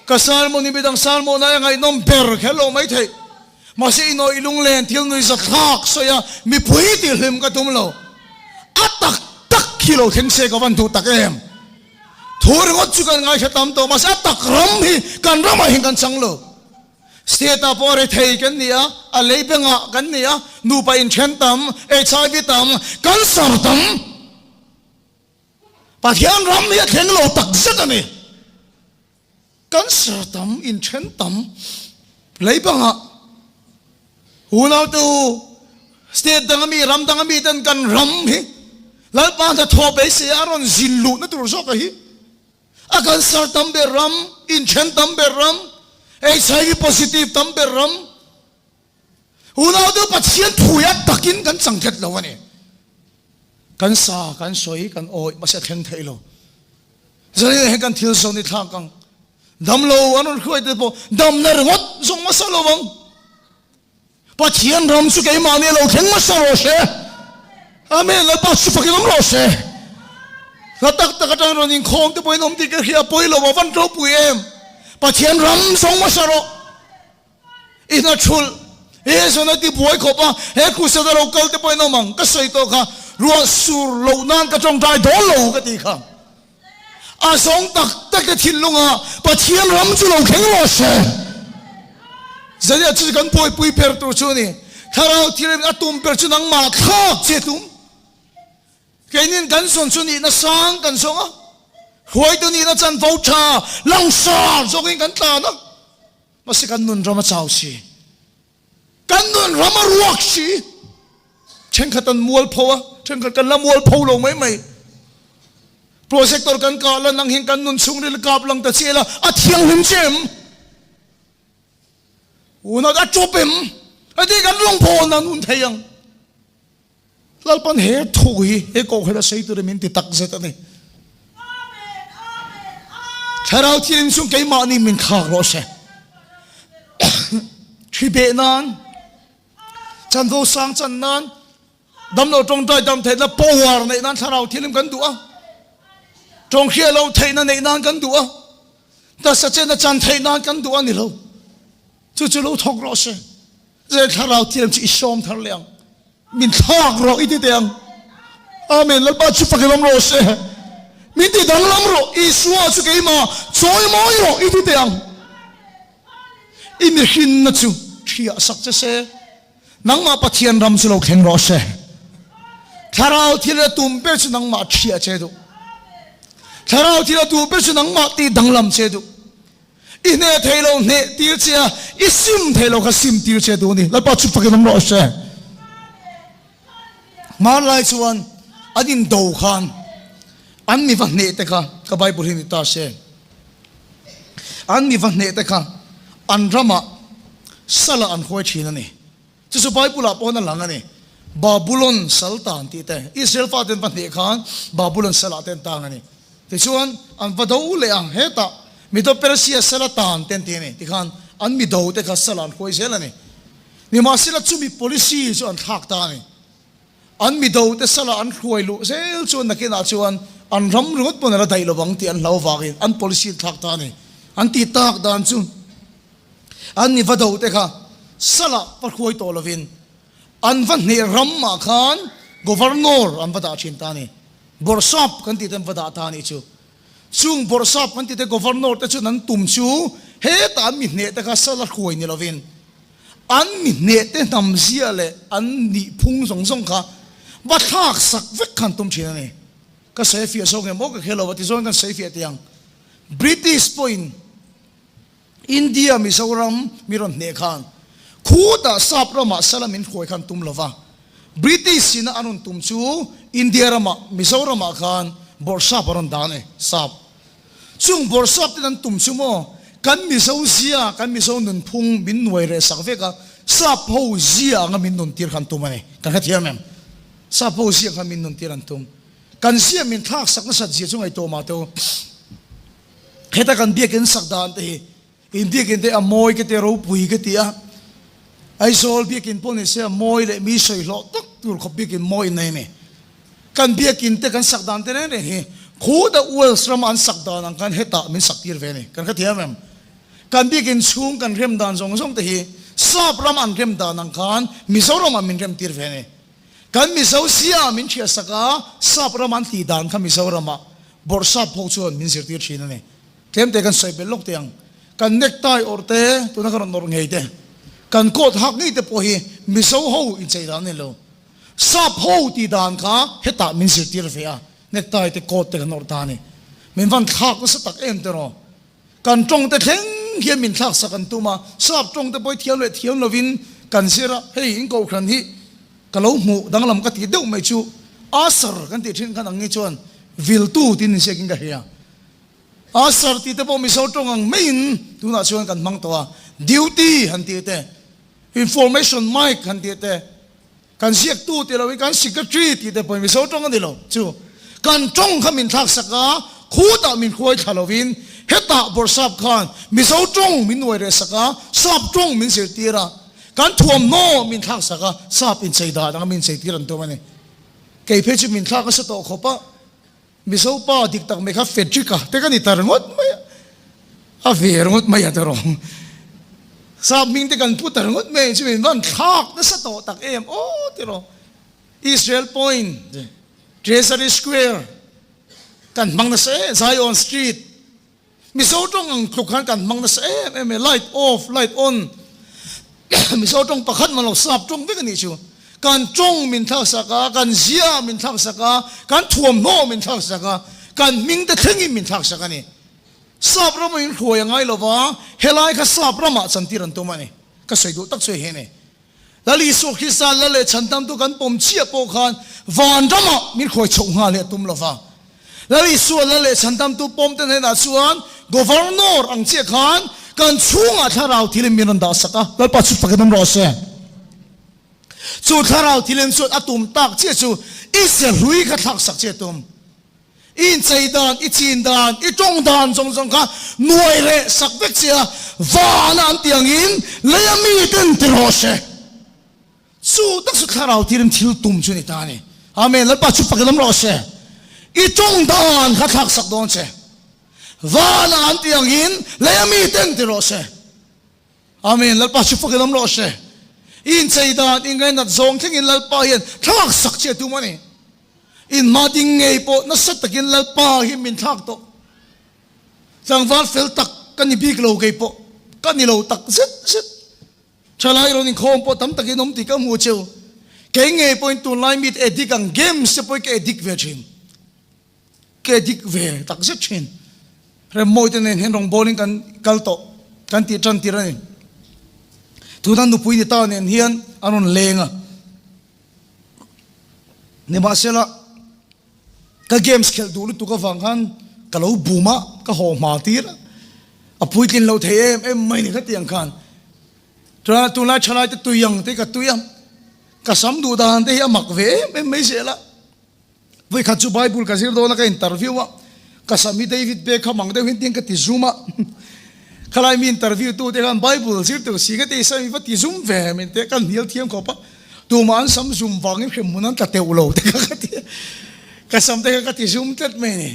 cái salmo ni bidang salmo na ngay nôm bể hello mấy thầy mà sẽ nói ilung lên thiếu người giật thắc so ya mi bui thì hem cái tôm lo ắt tắc kilo thiên se cái văn thu tắc em thôi ngót chúกันngay khát to mà sẽ tắc ram hi kan ram hi kan chang lo steta pore thei kan nia a leibenga kan nia nu pa in chen tam HIV tam cancer tam pathian ram hi theng lo tak zat ani cancer tam in chen tam leibenga hunau tu stet dangami ram dangami tan kan ram hi lalpa ta thobe se aron zillu na tur so ka hi akan sar tambe ram in chen tambe ram HIV positive tambe ram unau do pathian thuya takin kan changkhet lo ani kan sa kan soi kan oi ma se theng thei lo zari he kan thil so ni thang kang dam lo anon khoi te po dam nar ngot zong ma sa lo wang pathian ram su ke ma ne lo theng ma sa ro se amen la pa su fakin lo se la tak tak tang ron in khong te poi nom ti ka khia poi lo van ro pui em pathian ram song ma saro ina chul e so na ti boi kho pa he khu sa da lo kal te poi no mang ka soi to kha ruo sur lo nan ka chong dai do lo ka ti kha a song tak tak ka thil lunga pathian ram chu lo kheng lo se zaria chi kan poi pui per tu chu ni kharau thil atum per chu nang ma khak che tum kenin kan son chu ni na sang kan songa khoi tu ni na chan vo tha lang sa zong kan ta na ma se kan nun rama chau si kan nun rama ruak si chen khatan mual phowa chen khatan la mual pho lo mai mai projector kan ka la nang hin kan nun chung ril kap lang ta chela a thiang him chem una da chopem adi kan long pho na nun thayang lalpan he thui he ko khela sei tu min ti tak zet ani tharau thirin sung kai ma ni min kha ro se thi be nan chan vo sang chan nan dam lo tong tai dam thai na powar nei nan tharau thirim kan du a tong khia lo thai na nei nan kan du a ta sa chen na chan thai nan kan du ani lo chu chu lo thok ro se ze tharau thirim chi som thar leang min thak ro iti teang amen lalpa chu fakilam ro se min ti dang lam ro isua chu ke ma choi moi ro iti teang in hin na chu thia sak che se nang ma pathian ram chu lo kheng ro se tharau thila tum pe chu nang ma thia che du tharau thila tu pe chu nang ma ti dang lam che du ine thelo ne tir chia isim thelo kha sim tir che du ni la pa chu pakin ro she man lai chuan anin do khan an mi van ne te kha ka bible ni ta she an mi van ne te kha an rama sala an khoi thina ni chu su bible a pon lang ani babylon sultan ti te israel fa den van ne khan babylon sala ten tang ani ti chuan an vado le ang heta mi do persia sala tan ten ti ni ti khan an mi do te kha sala an khoi sel ani ni ma sila chu mi policy chu an thak ta ni an mi do te sala an khoi lu sel chu nakina chuan an ram rungot pon ra dai lo bang ti an lo wakin an policy thak ta ni an ti tak dan chu an ni vado te kha sala par khoi to lovin an van ne ram ma khan governor an vada chin ta ni borsap kan ti tem vada ta ni chu chung borsap kan ti te governor te chu nan tum chu he ta mi ne te kha sala khoi ni lovin an mi ne te nam zia le an ni phung song song kha ba thak sak vek khan tum chin ni ka se fi so nge mo ka khelo wa ti zon kan se fi tiang British point India Mizoram miron ne khan khuda sap rama salamin khoi khan tum lova British sina anun tum chu India rama Mizoram khan borsap aron dane sap chung borsap tin tum chu mo kan mizo zia kan mizo nun phung min noi re sakve ka sap ho zia nga min nun tir khan tum ani kan kha thiam em sap ho zia khan min nun tir an tum kan sia min thak sak na sat zia chung ai to ma to kheta kan bia ken sak dan te India ken te amoy ke te ro pui ke tia ai sol bia ken pon se amoy le mi soi lo tak tur khop bia ken moi nei me kan bia ken te kan sak dan te ne he khuda uel sram an sak dan an kan heta min sak tir ve ne kan kha thiam em kan bia ken chung kan rem dan jong jong te hi sap ram an rem dan an kan Mizoram an min rem tir ve ne kan Mizo sia min chia saka sap ram an ti dan kha Mizoram borsap ho chuan min sir tir thina ne tlem te kan sai bel lok teang kan necktie orte tu na karon nor ngei te kan coat hak ngi te po hi Mizo ho in chei dan ne lo sap ho ti dan kha heta min sir tir ve a necktie te coat te kan nor ta ni min van thak sa tak em te ro kan tong te thleng hian min thak sa kan tuma sap tong te poi thiam le thiam lovin kan sira hei in ko khan hi kalo mu danglam ka ti deuh mai chu asar kan ti thin kan angi chuan vil tu tin se king ka hia asar ti te po Mizo tong ang main tu na chuan kan mang to a duty han ti te information mic han ti te kan siak tu ti lo kan secretary ti te po Mizo tong an dilo chu kan tong khamin thak saka khuda min khoi thalovin heta borsap khan Mizo tong min noi re saka sap tong min sir tira kan thuam no min thak saka sap in sei da dang min sei tiran to mane kei phe chu min thak sa to khopa Mizo pa dik tak me kha fedrika te kan itar ngot mai a ver ngot mai ataro sap min te kan putar ngot me chu min van thak na sa to tak em o tiro Israel point Treasury Square kan mang na sa Zion Street Mizo tong ang klukhan kan mang na sa em light off light on Mizo tong pakhat man lo sap tong ve kan ni chu kan chong min thak saka kan zia min thak saka kan thuam no min thak saka kan ming te thengi min thak saka ni sap ram in khoi ngai lova helai kha sap rama chantiran to mani ka seidu tak choi he ne lali so khisa lale chantam tu kan pom chia po khan van rama min khoi chou nga le tum lova lali so lale chantam tu pom te na chuan governor ang che khan kan chunga tharau thil min da saka lal pa chu pakadam ro se chu tharau thilen chu atum tak che chu isel hui kha thak sak che tum in chei dan I chin dan I tong dan jong jong kha nuai re sak vek chia van an tiang in leami ten tirose chu tak chu tharau thilen thil tum chu ni ta ni amen la pa chu pakadam ro se I tong dan kha thak sak don che van an tiang in leami ten tirose amen la pa chu pakadam ro se in chei dan in ngai na zong thing in lalpa hian thak sak che tu mani in ma ding ngei po na sat takin lalpa hi min thak to sangwal fel tak kan ni big lo ke po kan ni lo tak zet zet chalai ro ni khom po tam takin om ti ka mu cheu ke ngei point tu lai mit edik ang game se po ke edik ve chin ke edik ve tak zet chin re moi ten hen rong bowling kan kal to กันตีจันตีระนี่ทุกท่านดูปุยนี่ตาเนี่ยเฮียนอารมณ์เลงอ่ะเนี่ยมาเสร็จละก็เกมส์เขลดูลุตุกฟังกันก็เราบูมะก็หอมาตีระอ่ะปุยกินเราเทไม่นี่ก็เตียงกันตัวนั้นชนะจะตุยังที่ก็ตุยังก็ซ้ำดูดานที่มักเวไม่เสียละวิขัดจูไบเบิลก็เสียโดนก็อินเตอร์วิวอ่ะก็สามีเดวิดเบคมังเดวิดเตียงก็ติซูมะใครมีอินเตอร์วิวตัวเด็กกันไบเบิลเสียตัวสิ่งที่สามีว่าติซูมเวมันเด็กกันเดียวเทียมเขาปะตัวมันซ้ำซูมฟังให้มันนั่นตัดเตวโลเด็กก็ติก็ซ้ำเด็กก็ติซูมตัดไม่เนี่ย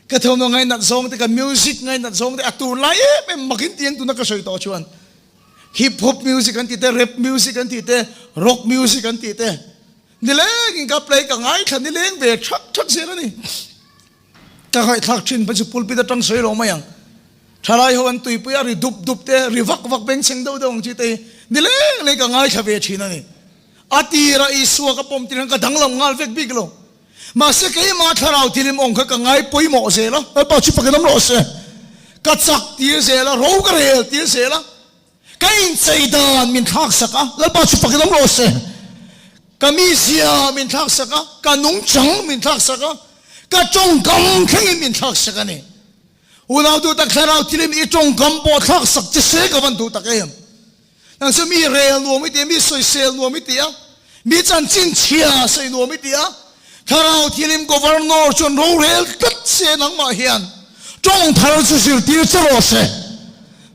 ก็ทำยังไงนัดซองเด็กก็มิวสิกไงนัดซองเด็กตัวไล่ไม่มักอินเตียงตัวนักก็สวยต่อชวนฮิปฮอปมิวสิกกันติดเรปมิวสิกกันติดร็อกมิวสิกกันติดนี่เล้งกับเพลงกับไงขันนี่เล้งเบรชักเสียแล้วนี่ก็ให้ทักชินไปสุปุลปิดตั้งสวยลงมาอย่างชาลายหัวตุยปุยอาริดุบเตะริวักเบงเชงดูดงจิตนี่เล้งเลยกับไงชาเวชินันนี่อาตีระอิสวกับปมตีนังก็ดังลงงาลเฟกบิกลงมาสักยี่มาทาราวที่ริมองค์กับไงปุยหมอเสียแล้วป่าชุบปากน้ำร้อนเสียกัดสักตีเสียแล้วรู้กันเลยตีเสียแล้วก็อินใจดานมินทักสักอ่ะแล้วป่าชุบปากน้ำร้อนเสียก็มีเสียมินทักสักก็นุ่งจังมินทักสักก็จงกำแข่งมินทักสักนี่อุณาดูตักเราที่มีจงกำปอทักสักจะเสกวันดูตักเองนั่นจะมีเรียนรวมไม่ดีมีสวยเซลรวมไม่ดีมีจันจินเชียใส่รวมไม่ดีถ้าเราที่ริมกวาร์นอร์จนรู้เรื่องตัดเสียนังมาเฮียนจงทารุณสุดที่จะรอเส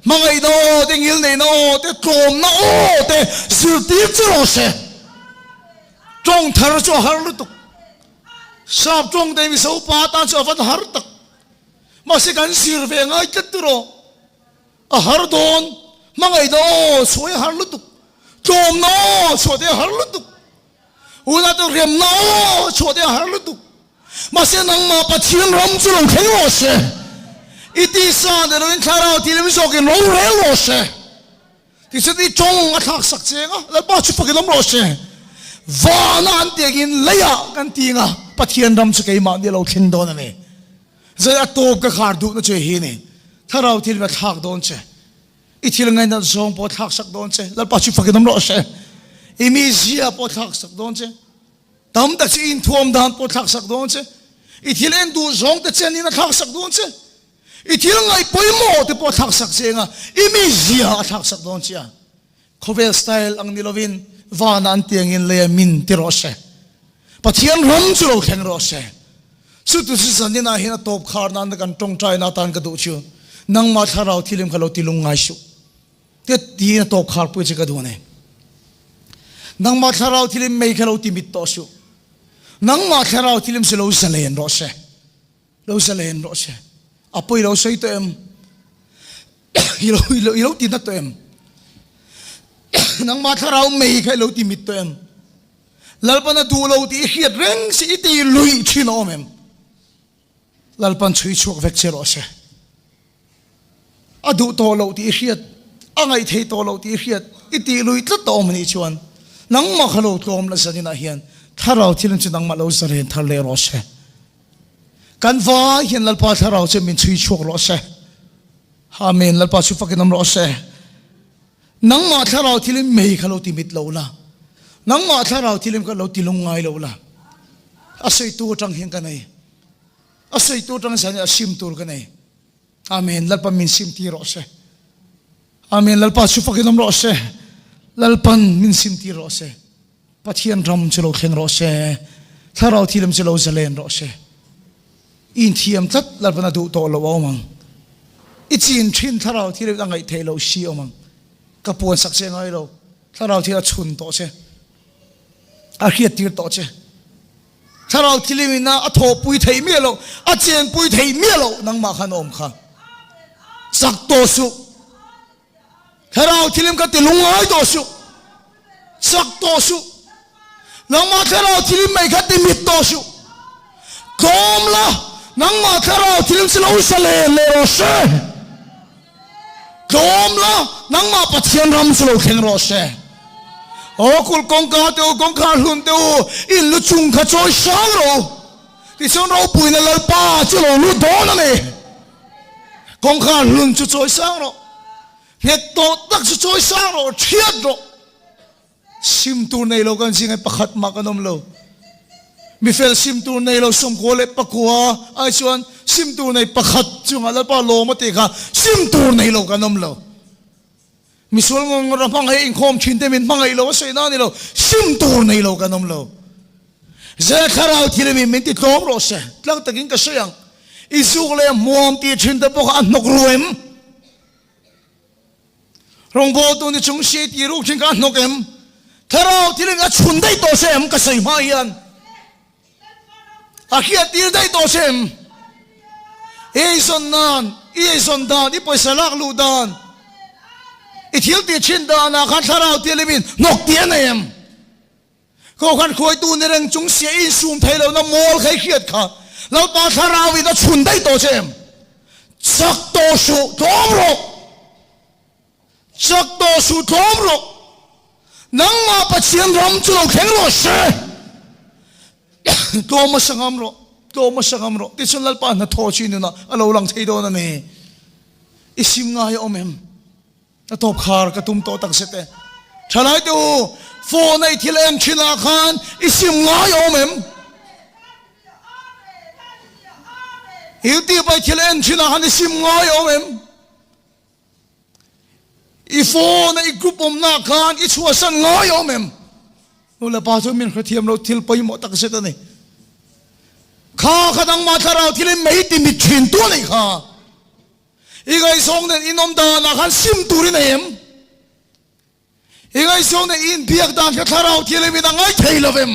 มาไงโน่เด็กยิลเนี่ยโน่เด็กโกรมโน่เด็กสุดที่จะรอเสจงทารุณสุดฮารุตุกชอบจงเดวิสอุปาตานชอบฟันฮารุตุกมาสิกันสิรเวงไอ้จัตตุโรฮารุดอนมาไงโน่สวยฮารุตุกโจมโน่สวยฮารุตุกอุณาตัวเรียมโน่สวยฮารุตุกมาสินังมาปัจฉิมรำจุลงเข่งโรเสอิติสานเดนวินชาราที่เลมิโซกินโรเรลโรเสที่สุดที่จงอัฐสักเจงะแล้วป้าชุบกินน้ำโรเสวานันเตียกินเลียกันตีงะปัจเจียนรำสกัยมาเดียวเราทิ้งโดนนี่จะอัตโตบกับขาดดูนั่นเจ้าฮีนี่ถ้าเราที่เราทักโดนเจ้อีที่เราไงนั่นส่งปอทักสักโดนเจ้แล้วป้าชุบกินน้ำโรเสอีมีเสียปอทักสักโดนเจ้ตั้มแต่ชีอินทวมดานปอทักสักโดนเจ้อีที่เล่นดูส่งแต่เจนี่นั่นทักสักโดนเจ้อีที่เราไงปอยโม่ที่ปอทักสักเจ้งะอีมีเสียทักสักโดนเจ้าโคเวลสไตล์อังนิโลวินวานันเตียงอินเลยมินติโรเซปัจเจียนรำจุลเข่งโรเซสุดที่สันนินาหินตบขาร์นันกันตรงใจนาตันกระดูชูนังมาทาราวที่ลิมขลุ่ติลุงไงชูเด็ดดีนตบขาร์ปุยจิกระดูเนี่ยนังมาทาราวที่ลิมไม่ขลุ่ติมิตโตชูนังมาทาราวที่ลิมสิลูสเลนโรเซลูสเลนโรเซอปุยเราใส่ตัวเอ็มอีเราตินัดตัวเอ็มนังมาทาราวไม่ขลุ่ติมิตตัวเอ็มลัลปันดูเราที่เขียนเร่งสิที่ลุยชิโนเมมลัลปันช่วยชกเวกเชโรเซอดูโตเราที่เขียนอ่างไอเทโตเราที่เขียนอิที่ลุยตัดโตมันอีชวนนังมาขลุ่ตโกมละสันนินาเฮียนถ้าเราที่นั่นจะนังมาเราจะเรียนทะเลโรเซกันฟ้าเห็นลัลปันถ้าเราจะมีช่วยชกโรเซฮาเมนลัลปันช่วยฟักน้ำโรเซนังมาถ้าเราที่นั่นไม่ขลุ่ติมิตเราละนังมาถ้าเราที่เล่มก็เราที่ลงไงเราละอาศัยตัวจังเห็นกันไงอาศัยตัวจังสัญญาซิมตัวกันไงอาเมนลัลปามินซิมตีรอเซอาเมนลัลปาชุฟักน้ำรอเซลัลปันมินซิมตีรอเซปัจเจียนรำจะเราเข่งรอเซถ้าเราที่เล่มจะเราจะเล่นรอเซอินเทียมทัดลัลปันดูโตเราเอามังอิจินชินถ้าเราที่เล่มตั้งไงเทเราชีเอามังกระปวนสักเซงไงเราถ้าเราที่เราชุนโตเซอาเขียดตีต่อเจ้ถ้าเราที่ลิมินาอโถปุยไทยเมียเราอาเจียนปุยไทยเมียเรานังมาขนมค่ะสักโตสุถ้าเราที่ลิมกันติลุงไอ้โตสุสักโตสุนังมาถ้าเราที่ลิมไม่กันติมิดโตสุกอมละนังมาถ้าเราที่ลิมสิเราอุสเลเลโรเซกอมละนังมาปัจเจียนรำสิเราเข่งโรเซโอ้คุณกงกาเตอกงกาลุนเตออินลุจุงขจอยสางโรที่ฉันเราปุยในลลป้าจะเราลุดโดนนั่นเองกงกาลุนจะจอยสางโร เหตุโตตักจะช่วยสร้างเราเทียดเราซิมตูในเรากันสิงไอ้ประคัดมากันนมเรามีเฟลซิมตูในเราสมโกเลปะกัวไอ้ชวนซิมตูในประคัดจุงอะไรป้าโลมาติค่ะซิมตูในเรากันนมเรามีส่วนงงเราพังให้อิงคอมชินเตมินพังให้เราใส่หน้านี่เราซิมตูในเรากันนมเราเจ้าข้าเราที่เรามีมิติโตมเราเสียหลังจากกินกระเซียงอิสุกเลยมวมตีชินเตปกอันนกรวยมรองโบตัวนี้จงเสียตีรูชินกันนกเอ็มข้าเราที่เราชุนได้โตเสียมก็ใส่มายันอาคีตีได้โตเสียมเอซันนานเอซันดานอีไปสลักลูดานอีทิลตีชินดานาขันข้าเราที่เรามีนกเตียนเอ็มก็ขันคอยตัวนี้เรื่องจงเสียอิสุมเพลแล้วน้ำมอลใครเขียดค่ะแล้วปาข้าเราวินาชุนได้โตเสียมสักโตสุทอมโรสักโตสุทอมโรนังมาปัจเจียนรำจุลเข่งโรเสตัวมาสังามโรตัวมาสังามโรที่ฉันลัลปานนัทโทชินุนะเราหลังที่โดนนั่นเองอิสิมง่ายอมเอ็มนัทบคาร์กระตุ้มโตตักเสตฉลาดดูโฟในที่เล่นชินาคานอิสิมง่ายอมเอ็มฮิวตีไปที่เล่นชินาคานอิสิมง่ายอมเอ็มอีโฟในกลุ่มนาคานอิชัวสันง่ายอมเอ็มนู่นแหละป้าจะมีกระเทียมเราทิลไปหมดตักเสตนี่ข้าขดังมาทาเราที่เล่นไม่ติมิชินตัวนี่ข้าอีกไอ้สองเนี่ยอินอมดานาคันซิมตูรินเอ็มอีกไอ้สองเนี่ยอินเบียกดานกับทาเราที่เล่นมีดังไอ้เทลเวม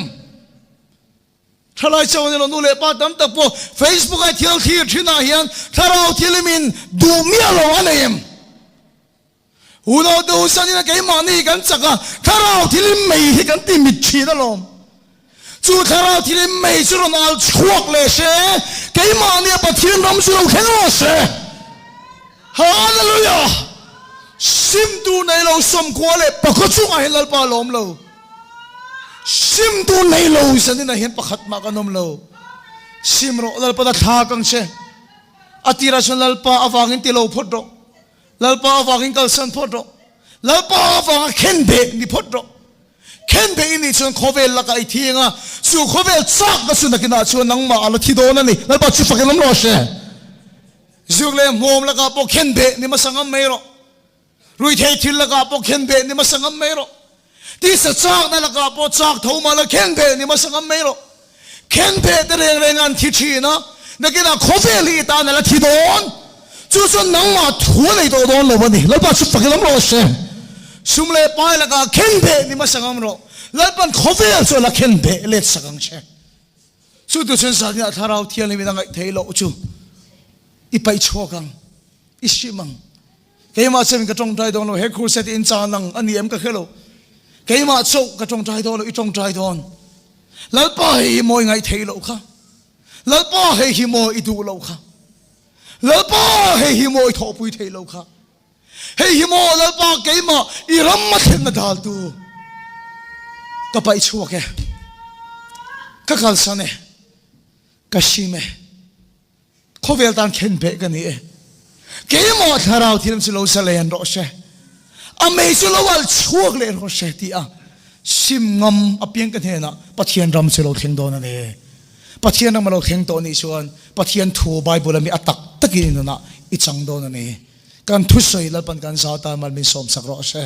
ทาราเจ้าเนี่ยเราดูเลยป้าตั้มตะโพเฟซบุ๊กไอ้เที่ยวที่ที่น่าเห็นทาเราที่เล่นมีดูเมียเราอันเอ็มอุดรดูสันนี่นะแกมานี่กันจักอ่ะทาเราที่เล่นไม่ที่กันติมิชีนั่นลมจูทาราที่เล่นไม่จุลนาลชวกเลยเช่แกมาเนี่ยปะที่รำจุลเข่งโรเช่ฮาเลลูยาซิมตูในเราสมควรเลยปะก็จุงให้ลัลปาลมเราซิมตูในเราสันนี่นะเห็นปะขัดมากันนมเราซิมโรลัลปาตะทากังเช่อติราชลัลปาอฟังอินติโลพดโรลัลปาอฟังอินกัลสันพดโรลัลปาอฟังเข็นเบนี่พดโรเข็นเบนี่ชวนโคเวลละกันทีงะสู่โคเวลซักก็สุนัขกินชวนนังมาอะไรที่โดนนั่นนี่ลัลปาชุดฟังกันล้มโรเช่จุกเลยมอมละกับพวกเข็นเบนี่มาสังกัมไม่รอรุยเททิลละกับพวกเข็นเบนี่มาสังกัมไม่รอที่สัจจ์นั่นละกับพวกจักเท่ามาละเข็นเบนี่มาสังกัมไม่รอเข็นเบแต่เรื่องงานที่ชีนะนักกินโคเวลีตานั่นละที่โดนจู่ๆนังมาทัวร์เลยโดนเลยวันนี้แล้วป้าชุดฟังกันล้มโรเช่ซุ่มเลยไปละกับเข็นเบนี่มาสังกัมรอแล้วป้าโคเวลส่วนละเข็นเบเล็ดสังกัมเช่สุดที่สุดสัญญาทาราที่อะไรไม่ได้เทโลจู่อีไปชั่วกังอิชิมังเกี่ยมาเซมิกระจงใจโดนเราเฮคูเซติอินจานังอันนี้เอ็มก็คือเราเกี่ยมาโชกระจงใจโดนเราอีจงใจโดนแล้วป้าให้มวยไงเทโลค่ะแล้วป้าให้หิมวยอีดูเราค่ะแล้วป้าให้หิมวยทอปุยเทโลค่ะให้หิมวยแล้วป้าเกี่ยมาอีรัมมาเทนดาลตูก็ไปชั่วแกก็กัลสันเนก็ชิเมเขาเวลตันเข็นเบกันนี่เกี่ยมอทาราที่นั่นสิเราเสลียนรอเช่อเมซิโลวัลชั่วเลยรอเช่ที่อ่ะซิมงมอเปียงกันเถอะนะปะเทียนรำสิเราเข่งโดนนั่นเองปะเทียนรำเราเข่งโดนนี่ชวนปะเทียนถูไบเบิลมีอัตตักตะกินนั่นนะอีจังโดนนั่นเองการทุสอยแล้วปันการสาวตามันมีสมสักรอเช่